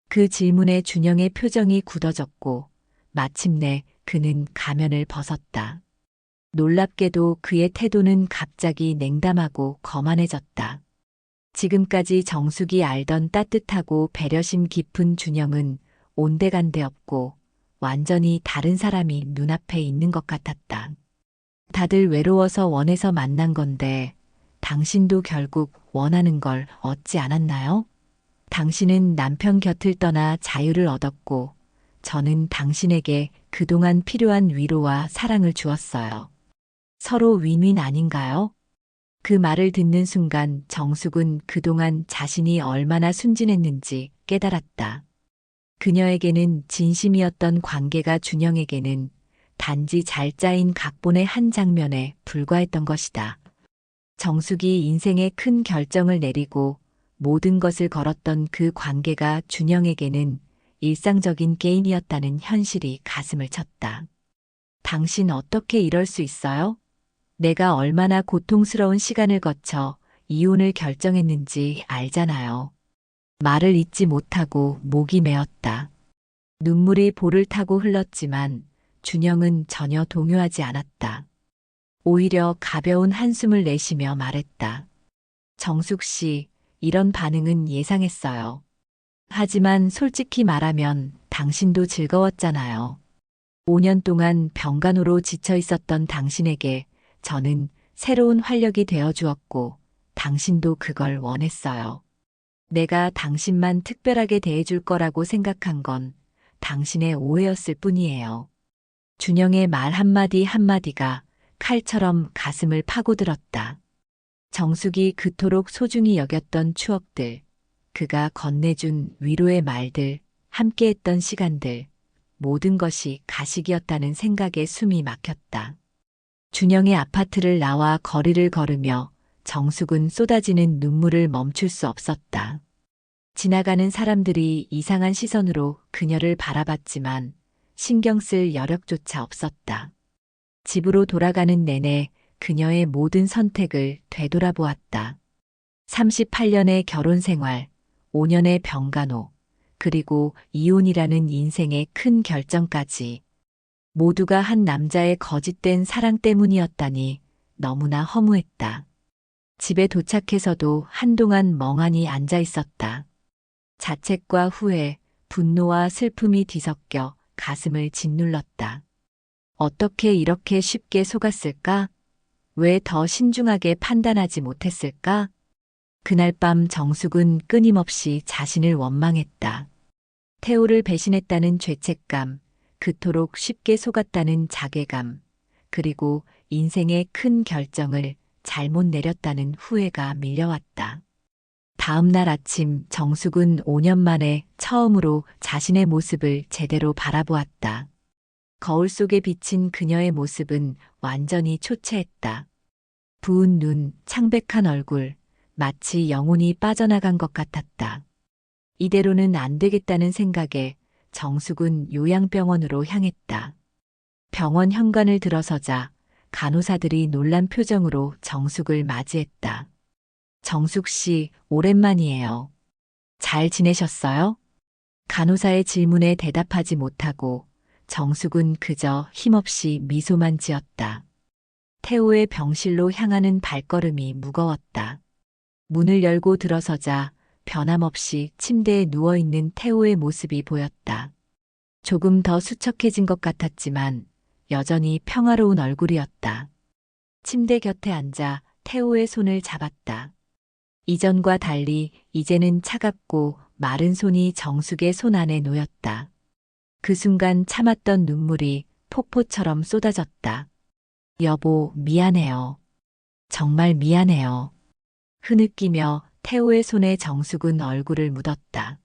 Speaker 1: 그 질문에 준영의 표정이 굳어졌고 마침내 그는 가면을 벗었다. 놀랍게도 그의 태도는 갑자기 냉담하고 거만해졌다. 지금까지 정숙이 알던 따뜻하고 배려심 깊은 준영은 온데간데 없고 완전히 다른 사람이 눈앞에 있는 것 같았다. 다들 외로워서 원해서 만난 건데 당신도 결국 원하는 걸 얻지 않았나요? 당신은 남편 곁을 떠나 자유를 얻었고 저는 당신에게 그동안 필요한 위로와 사랑을 주었어요. 서로 윈윈 아닌가요? 그 말을 듣는 순간 정숙은 그동안 자신이 얼마나 순진했는지 깨달았다. 그녀에게는 진심이었던 관계가 준영에게는 단지 잘 짜인 각본의 한 장면에 불과했던 것이다. 정숙이 인생의 큰 결정을 내리고 모든 것을 걸었던 그 관계가 준영에게는 일상적인 게임이었다는 현실이 가슴을 쳤다. 당신 어떻게 이럴 수 있어요? 내가 얼마나 고통스러운 시간을 거쳐 이혼을 결정했는지 알잖아요. 말을 잇지 못하고 목이 메었다. 눈물이 볼을 타고 흘렀지만 준영은 전혀 동요하지 않았다. 오히려 가벼운 한숨을 내쉬며 말했다. 정숙 씨, 이런 반응은 예상했어요. 하지만 솔직히 말하면 당신도 즐거웠잖아요. 5년 동안 병간호로 지쳐 있었던 당신에게 저는 새로운 활력이 되어 주었고, 당신도 그걸 원했어요. 내가 당신만 특별하게 대해줄 거라고 생각한 건 당신의 오해였을 뿐이에요. 준영의 말 한마디 한마디가 칼처럼 가슴을 파고들었다. 정숙이 그토록 소중히 여겼던 추억들, 그가 건네준 위로의 말들, 함께했던 시간들, 모든 것이 가식이었다는 생각에 숨이 막혔다. 준영의 아파트를 나와 거리를 걸으며 정숙은 쏟아지는 눈물을 멈출 수 없었다. 지나가는 사람들이 이상한 시선으로 그녀를 바라봤지만 신경 쓸 여력조차 없었다. 집으로 돌아가는 내내 그녀의 모든 선택을 되돌아보았다. 38년의 결혼 생활, 5년의 병간호, 그리고 이혼이라는 인생의 큰 결정까지 모두가 한 남자의 거짓된 사랑 때문이었다니 너무나 허무했다. 집에 도착해서도 한동안 멍하니 앉아 있었다. 자책과 후회, 분노와 슬픔이 뒤섞여 가슴을 짓눌렀다. 어떻게 이렇게 쉽게 속았을까? 왜 더 신중하게 판단하지 못했을까? 그날 밤 정숙은 끊임없이 자신을 원망했다. 태호를 배신했다는 죄책감, 그토록 쉽게 속았다는 자괴감, 그리고 인생의 큰 결정을 잘못 내렸다는 후회가 밀려왔다. 다음 날 아침 정숙은 5년 만에 처음으로 자신의 모습을 제대로 바라보았다. 거울 속에 비친 그녀의 모습은 완전히 초췌했다. 부은 눈, 창백한 얼굴, 마치 영혼이 빠져나간 것 같았다. 이대로는 안 되겠다는 생각에 정숙은 요양병원으로 향했다. 병원 현관을 들어서자 간호사들이 놀란 표정으로 정숙을 맞이했다. 정숙 씨, 오랜만이에요. 잘 지내셨어요? 간호사의 질문에 대답하지 못하고 정숙은 그저 힘없이 미소만 지었다. 태호의 병실로 향하는 발걸음이 무거웠다. 문을 열고 들어서자 변함없이 침대에 누워있는 태호의 모습이 보였다. 조금 더 수척해진 것 같았지만 여전히 평화로운 얼굴이었다. 침대 곁에 앉아 태호의 손을 잡았다. 이전과 달리 이제는 차갑고 마른 손이 정숙의 손 안에 놓였다. 그 순간 참았던 눈물이 폭포처럼 쏟아졌다. 여보, 미안해요. 정말 미안해요. 흐느끼며 태호의 손에 정숙은 얼굴을 묻었다.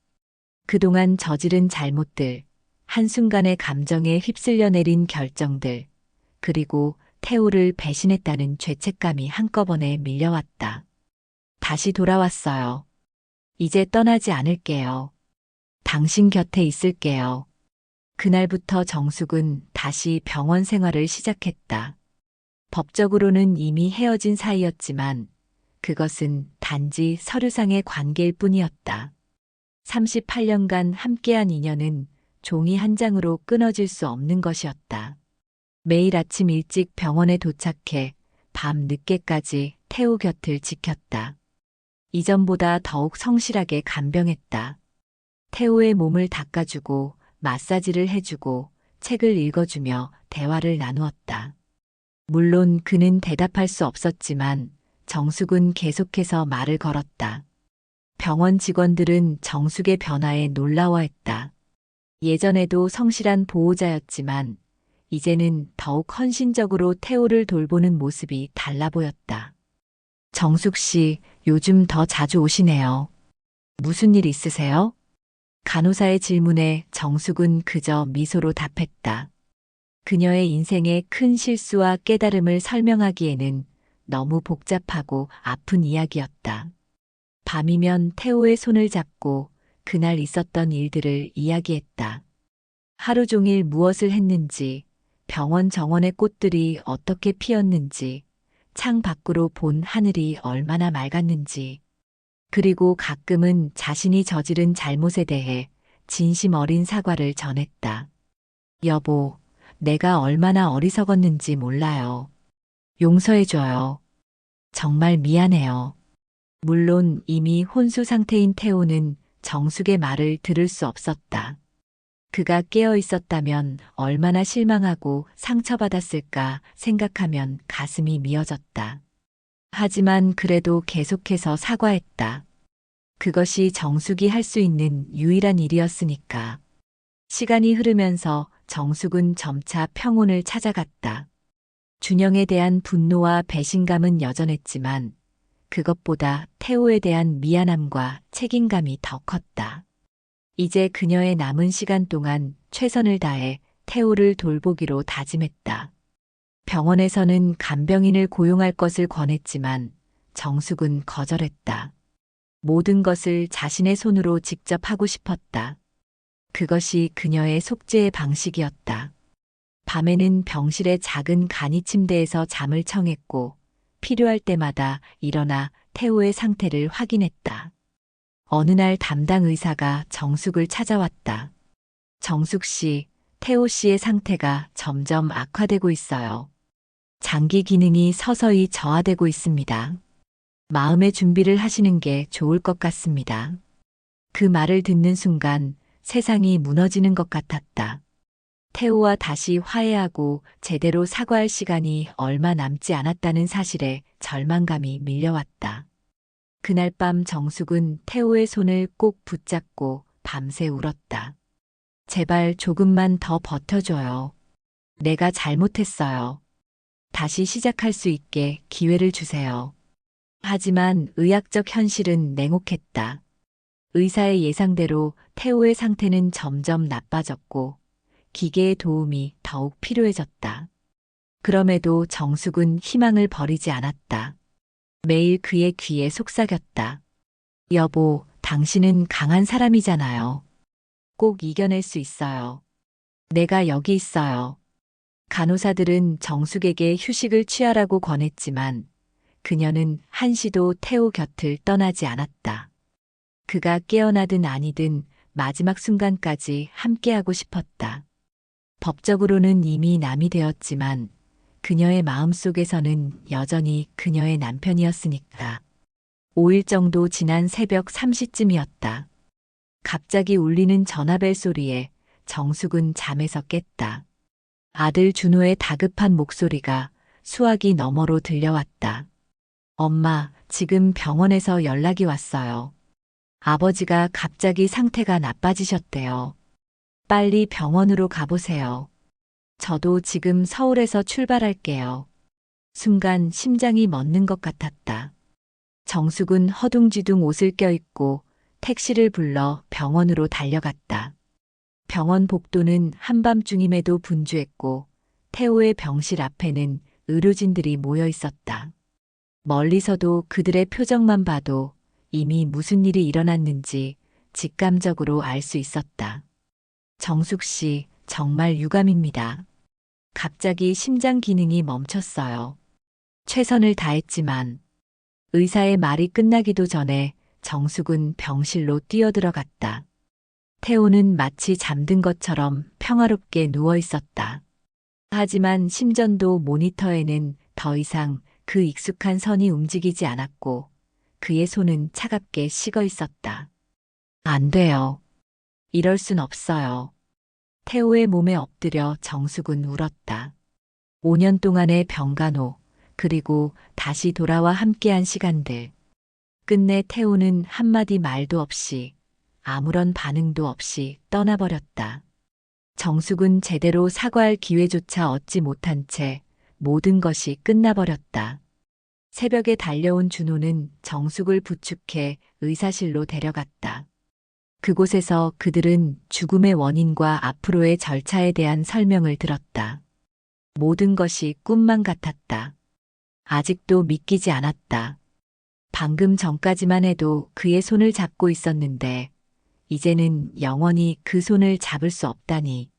Speaker 1: 그동안 저지른 잘못들, 한순간의 감정에 휩쓸려 내린 결정들, 그리고 태호를 배신했다는 죄책감이 한꺼번에 밀려왔다. 다시 돌아왔어요. 이제 떠나지 않을게요. 당신 곁에 있을게요. 그날부터 정숙은 다시 병원 생활을 시작했다. 법적으로는 이미 헤어진 사이였지만 그것은 단지 서류상의 관계일 뿐이었다. 38년간 함께한 인연은 종이 한 장으로 끊어질 수 없는 것이었다. 매일 아침 일찍 병원에 도착해 밤 늦게까지 태호 곁을 지켰다. 이전보다 더욱 성실하게 간병했다. 태호의 몸을 닦아주고 마사지를 해주고 책을 읽어주며 대화를 나누었다. 물론 그는 대답할 수 없었지만 정숙은 계속해서 말을 걸었다. 병원 직원들은 정숙의 변화에 놀라워했다. 예전에도 성실한 보호자였지만 이제는 더욱 헌신적으로 태호를 돌보는 모습이 달라 보였다. 정숙 씨, 요즘 더 자주 오시네요. 무슨 일 있으세요? 간호사의 질문에 정숙은 그저 미소로 답했다. 그녀의 인생의 큰 실수와 깨달음을 설명하기에는 너무 복잡하고 아픈 이야기였다. 밤이면 태호의 손을 잡고 그날 있었던 일들을 이야기했다. 하루 종일 무엇을 했는지, 병원 정원의 꽃들이 어떻게 피었는지, 창 밖으로 본 하늘이 얼마나 맑았는지, 그리고 가끔은 자신이 저지른 잘못에 대해 진심 어린 사과를 전했다. 여보, 내가 얼마나 어리석었는지 몰라요. 용서해줘요. 정말 미안해요. 물론 이미 혼수 상태인 태호는 정숙의 말을 들을 수 없었다. 그가 깨어 있었다면 얼마나 실망하고 상처받았을까 생각하면 가슴이 미어졌다. 하지만 그래도 계속해서 사과했다. 그것이 정숙이 할 수 있는 유일한 일이었으니까. 시간이 흐르면서 정숙은 점차 평온을 찾아갔다. 준영에 대한 분노와 배신감은 여전했지만 그것보다 태호에 대한 미안함과 책임감이 더 컸다. 이제 그녀의 남은 시간 동안 최선을 다해 태호를 돌보기로 다짐했다. 병원에서는 간병인을 고용할 것을 권했지만 정숙은 거절했다. 모든 것을 자신의 손으로 직접 하고 싶었다. 그것이 그녀의 속죄의 방식이었다. 밤에는 병실의 작은 간이 침대에서 잠을 청했고 필요할 때마다 일어나 태호의 상태를 확인했다. 어느 날 담당 의사가 정숙을 찾아왔다. 정숙 씨, 태호 씨의 상태가 점점 악화되고 있어요. 장기 기능이 서서히 저하되고 있습니다. 마음의 준비를 하시는 게 좋을 것 같습니다. 그 말을 듣는 순간 세상이 무너지는 것 같았다. 태호와 다시 화해하고 제대로 사과할 시간이 얼마 남지 않았다는 사실에 절망감이 밀려왔다. 그날 밤 정숙은 태호의 손을 꼭 붙잡고 밤새 울었다. 제발 조금만 더 버텨줘요. 내가 잘못했어요. 다시 시작할 수 있게 기회를 주세요. 하지만 의학적 현실은 냉혹했다. 의사의 예상대로 태호의 상태는 점점 나빠졌고 기계의 도움이 더욱 필요해졌다. 그럼에도 정숙은 희망을 버리지 않았다. 매일 그의 귀에 속삭였다. 여보, 당신은 강한 사람이잖아요. 꼭 이겨낼 수 있어요. 내가 여기 있어요. 간호사들은 정숙에게 휴식을 취하라고 권했지만 그녀는 한시도 태호 곁을 떠나지 않았다. 그가 깨어나든 아니든 마지막 순간까지 함께하고 싶었다. 법적으로는 이미 남이 되었지만 그녀의 마음속에서는 여전히 그녀의 남편이었으니까. 5일 정도 지난 새벽 3시쯤이었다. 갑자기 울리는 전화벨 소리에 정숙은 잠에서 깼다. 아들 준호의 다급한 목소리가 수화기 너머로 들려왔다. 엄마, 지금 병원에서 연락이 왔어요. 아버지가 갑자기 상태가 나빠지셨대요. 빨리 병원으로 가보세요. 저도 지금 서울에서 출발할게요. 순간 심장이 멎는 것 같았다. 정숙은 허둥지둥 옷을 껴입고 택시를 불러 병원으로 달려갔다. 병원 복도는 한밤중임에도 분주했고 태호의 병실 앞에는 의료진들이 모여 있었다. 멀리서도 그들의 표정만 봐도 이미 무슨 일이 일어났는지 직감적으로 알 수 있었다. 정숙 씨, 정말 유감입니다. 갑자기 심장 기능이 멈췄어요. 최선을 다했지만 의사의 말이 끝나기도 전에 정숙은 병실로 뛰어들어갔다. 태호는 마치 잠든 것처럼 평화롭게 누워 있었다. 하지만 심전도 모니터에는 더 이상 그 익숙한 선이 움직이지 않았고 그의 손은 차갑게 식어 있었다. 안 돼요. 이럴 순 없어요. 태호의 몸에 엎드려 정숙은 울었다. 5년 동안의 병간호, 그리고 다시 돌아와 함께한 시간들. 끝내 태호는 한마디 말도 없이, 아무런 반응도 없이 떠나버렸다. 정숙은 제대로 사과할 기회조차 얻지 못한 채 모든 것이 끝나버렸다. 새벽에 달려온 준호는 정숙을 부축해 의사실로 데려갔다. 그곳에서 그들은 죽음의 원인과 앞으로의 절차에 대한 설명을 들었다. 모든 것이 꿈만 같았다. 아직도 믿기지 않았다. 방금 전까지만 해도 그의 손을 잡고 있었는데 이제는 영원히 그 손을 잡을 수 없다니.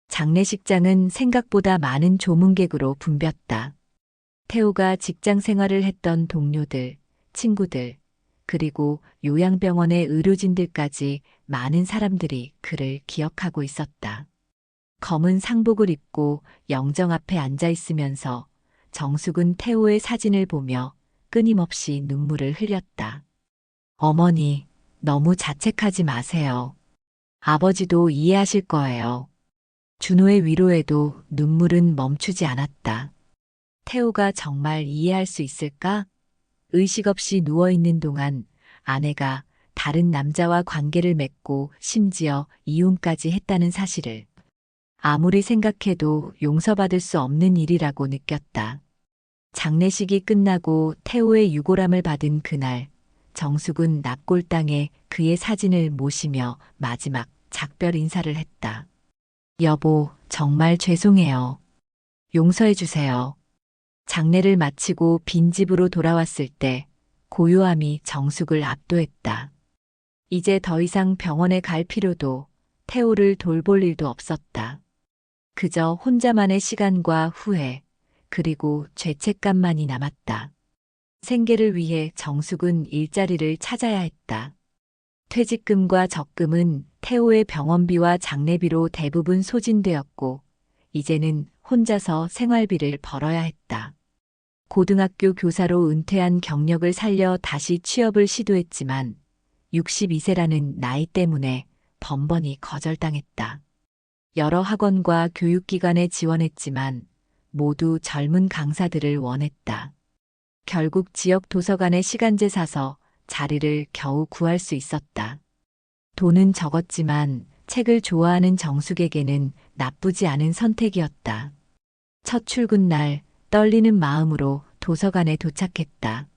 Speaker 1: 장례식장은 생각보다 많은 조문객으로 붐볐다. 태호가 직장 생활을 했던 동료들, 친구들, 그리고 요양병원의 의료진들까지 많은 사람들이 그를 기억하고 있었다. 검은 상복을 입고 영정 앞에 앉아 있으면서 정숙은 태호의 사진을 보며 끊임없이 눈물을 흘렸다. 어머니, 너무 자책하지 마세요. 아버지도 이해하실 거예요. 준호의 위로에도 눈물은 멈추지 않았다. 태호가 정말 이해할 수 있을까? 의식 없이 누워있는 동안 아내가 다른 남자와 관계를 맺고 심지어 이혼까지 했다는 사실을 아무리 생각해도 용서받을 수 없는 일이라고 느꼈다. 장례식이 끝나고 태호의 유골함을 받은 그날, 정숙은 납골당에 그의 사진을 모시며 마지막 작별 인사를 했다. 여보, 정말 죄송해요. 용서해 주세요. 장례를 마치고 빈 집으로 돌아왔을 때 고요함이 정숙을 압도했다. 이제 더 이상 병원에 갈 필요도 태호를 돌볼 일도 없었다. 그저 혼자만의 시간과 후회, 그리고 죄책감만이 남았다. 생계를 위해 정숙은 일자리를 찾아야 했다. 퇴직금과 적금은 태호의 병원비와 장례비로 대부분 소진되었고, 이제는 혼자서 생활비를 벌어야 했다. 고등학교 교사로 은퇴한 경력을 살려 다시 취업을 시도했지만 62세라는 나이 때문에 번번이 거절당했다. 여러 학원과 교육기관에 지원했지만 모두 젊은 강사들을 원했다. 결국 지역 도서관에 시간제 사서 자리를 겨우 구할 수 있었다. 돈은 적었지만 책을 좋아하는 정숙에게는 나쁘지 않은 선택이었다. 첫 출근 날 떨리는 마음으로 도서관에 도착했다.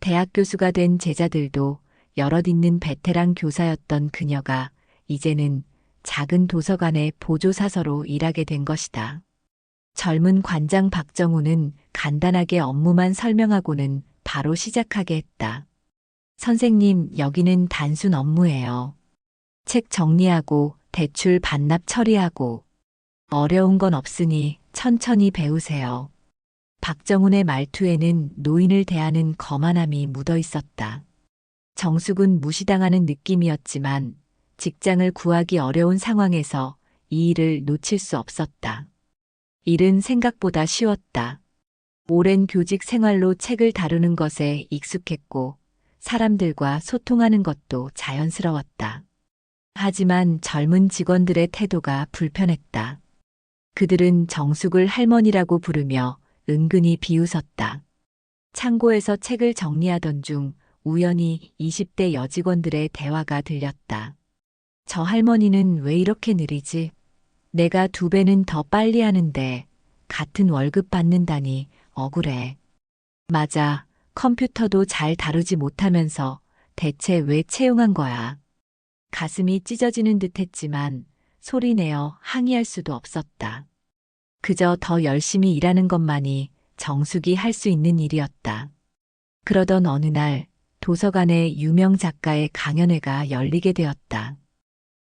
Speaker 1: 대학 교수가 된 제자들도 여럿 있는 베테랑 교사였던 그녀가 이제는 작은 도서관의 보조사서로 일하게 된 것이다. 젊은 관장 박정우는 간단하게 업무만 설명하고는 바로 시작하게 했다. 선생님, 여기는 단순 업무예요. 책 정리하고 대출 반납 처리하고 어려운 건 없으니 천천히 배우세요. 박정훈의 말투에는 노인을 대하는 거만함이 묻어 있었다. 정숙은 무시당하는 느낌이었지만 직장을 구하기 어려운 상황에서 이 일을 놓칠 수 없었다. 일은 생각보다 쉬웠다. 오랜 교직 생활로 책을 다루는 것에 익숙했고 사람들과 소통하는 것도 자연스러웠다. 하지만 젊은 직원들의 태도가 불편했다. 그들은 정숙을 할머니라고 부르며 은근히 비웃었다. 창고에서 책을 정리하던 중 우연히 20대 여직원들의 대화가 들렸다. 저 할머니는 왜 이렇게 느리지? 내가 2배는 더 빨리 하는데 같은 월급 받는다니 억울해. 맞아. 컴퓨터도 잘 다루지 못하면서 대체 왜 채용한 거야? 가슴이 찢어지는 듯 했지만 소리내어 항의할 수도 없었다. 그저 더 열심히 일하는 것만이 정숙이 할 수 있는 일이었다. 그러던 어느 날 도서관에 유명 작가의 강연회가 열리게 되었다.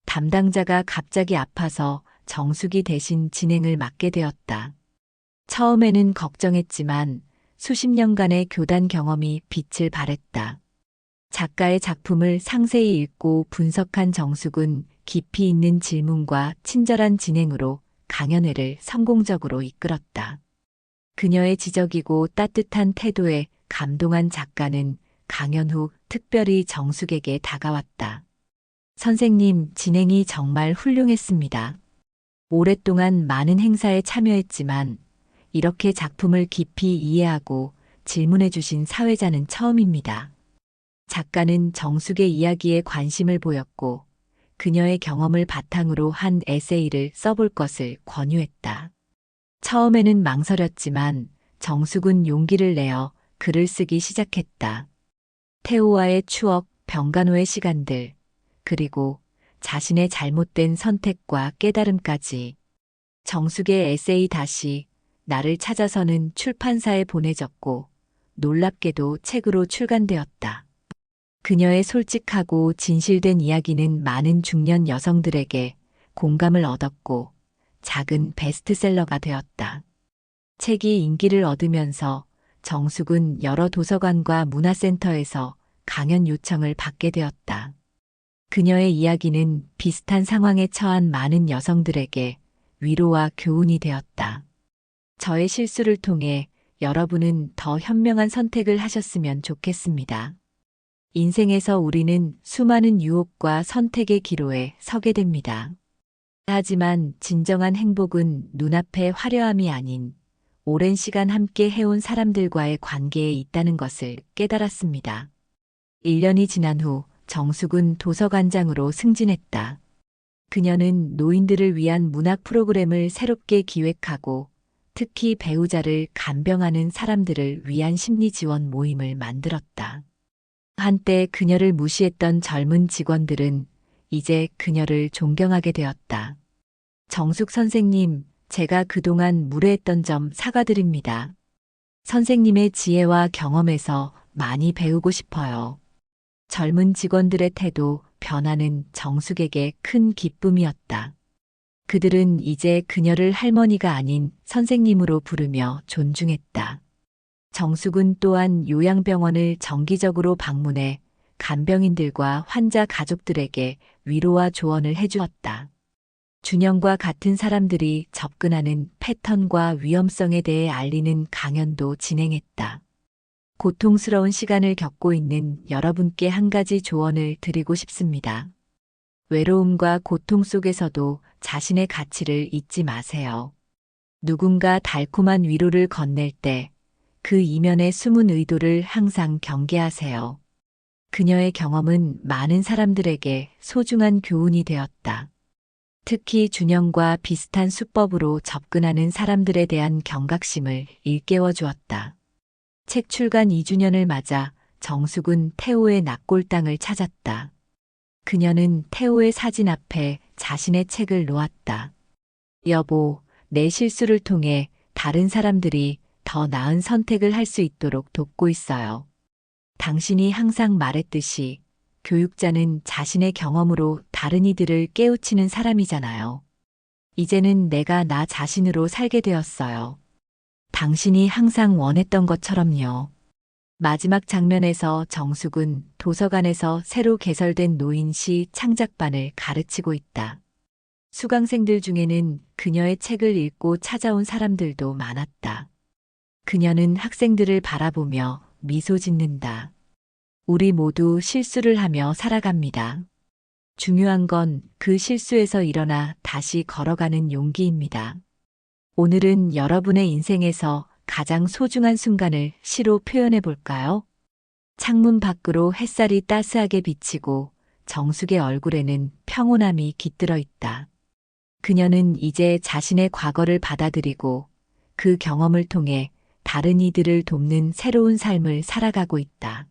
Speaker 1: 담당자가 갑자기 아파서 정숙이 대신 진행을 맡게 되었다. 처음에는 걱정했지만 수십 년간의 교단 경험이 빛을 발했다. 작가의 작품을 상세히 읽고 분석한 정숙은 깊이 있는 질문과 친절한 진행으로 강연회를 성공적으로 이끌었다. 그녀의 지적이고 따뜻한 태도에 감동한 작가는 강연 후 특별히 정숙에게 다가왔다. 선생님, 진행이 정말 훌륭했습니다. 오랫동안 많은 행사에 참여했지만 이렇게 작품을 깊이 이해하고 질문해 주신 사회자는 처음입니다. 작가는 정숙의 이야기에 관심을 보였고 그녀의 경험을 바탕으로 한 에세이를 써볼 것을 권유했다. 처음에는 망설였지만 정숙은 용기를 내어 글을 쓰기 시작했다. 태호와의 추억, 병간호의 시간들, 그리고 자신의 잘못된 선택과 깨달음까지. 정숙의 에세이 다시 나를 찾아서는 출판사에 보내졌고 놀랍게도 책으로 출간되었다. 그녀의 솔직하고 진실된 이야기는 많은 중년 여성들에게 공감을 얻었고 작은 베스트셀러가 되었다. 책이 인기를 얻으면서 정숙은 여러 도서관과 문화센터에서 강연 요청을 받게 되었다. 그녀의 이야기는 비슷한 상황에 처한 많은 여성들에게 위로와 교훈이 되었다. 저의 실수를 통해 여러분은 더 현명한 선택을 하셨으면 좋겠습니다. 인생에서 우리는 수많은 유혹과 선택의 기로에 서게 됩니다. 하지만 진정한 행복은 눈앞의 화려함이 아닌 오랜 시간 함께 해온 사람들과의 관계에 있다는 것을 깨달았습니다. 1년이 지난 후 정숙은 도서관장으로 승진했다. 그녀는 노인들을 위한 문학 프로그램을 새롭게 기획하고 특히 배우자를 간병하는 사람들을 위한 심리 지원 모임을 만들었다. 한때 그녀를 무시했던 젊은 직원들은 이제 그녀를 존경하게 되었다. 정숙 선생님, 제가 그동안 무례했던 점 사과드립니다. 선생님의 지혜와 경험에서 많이 배우고 싶어요. 젊은 직원들의 태도, 변화는 정숙에게 큰 기쁨이었다. 그들은 이제 그녀를 할머니가 아닌 선생님으로 부르며 존중했다. 정숙은 또한 요양병원을 정기적으로 방문해 간병인들과 환자 가족들에게 위로와 조언을 해주었다. 준영과 같은 사람들이 접근하는 패턴과 위험성에 대해 알리는 강연도 진행했다. 고통스러운 시간을 겪고 있는 여러분께 한 가지 조언을 드리고 싶습니다. 외로움과 고통 속에서도 자신의 가치를 잊지 마세요. 누군가 달콤한 위로를 건넬 때 그 이면의 숨은 의도를 항상 경계하세요. 그녀의 경험은 많은 사람들에게 소중한 교훈이 되었다. 특히 준영과 비슷한 수법으로 접근하는 사람들에 대한 경각심을 일깨워 주었다. 책 출간 2주년을 맞아 정숙은 태호의 낙골당을 찾았다. 그녀는 태호의 사진 앞에 자신의 책을 놓았다. 여보, 내 실수를 통해 다른 사람들이 더 나은 선택을 할 수 있도록 돕고 있어요. 당신이 항상 말했듯이 교육자는 자신의 경험으로 다른 이들을 깨우치는 사람이잖아요. 이제는 내가 나 자신으로 살게 되었어요. 당신이 항상 원했던 것처럼요. 마지막 장면에서 정숙은 도서관에서 새로 개설된 노인시 창작반을 가르치고 있다. 수강생들 중에는 그녀의 책을 읽고 찾아온 사람들도 많았다. 그녀는 학생들을 바라보며 미소 짓는다. 우리 모두 실수를 하며 살아갑니다. 중요한 건 그 실수에서 일어나 다시 걸어가는 용기입니다. 오늘은 여러분의 인생에서 가장 소중한 순간을 시로 표현해 볼까요? 창문 밖으로 햇살이 따스하게 비치고 정숙의 얼굴에는 평온함이 깃들어 있다. 그녀는 이제 자신의 과거를 받아들이고 그 경험을 통해 다른 이들을 돕는 새로운 삶을 살아가고 있다.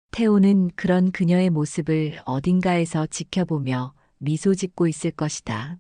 Speaker 1: 태호는 그런 그녀의 모습을 어딘가에서 지켜보며 미소 짓고 있을 것이다.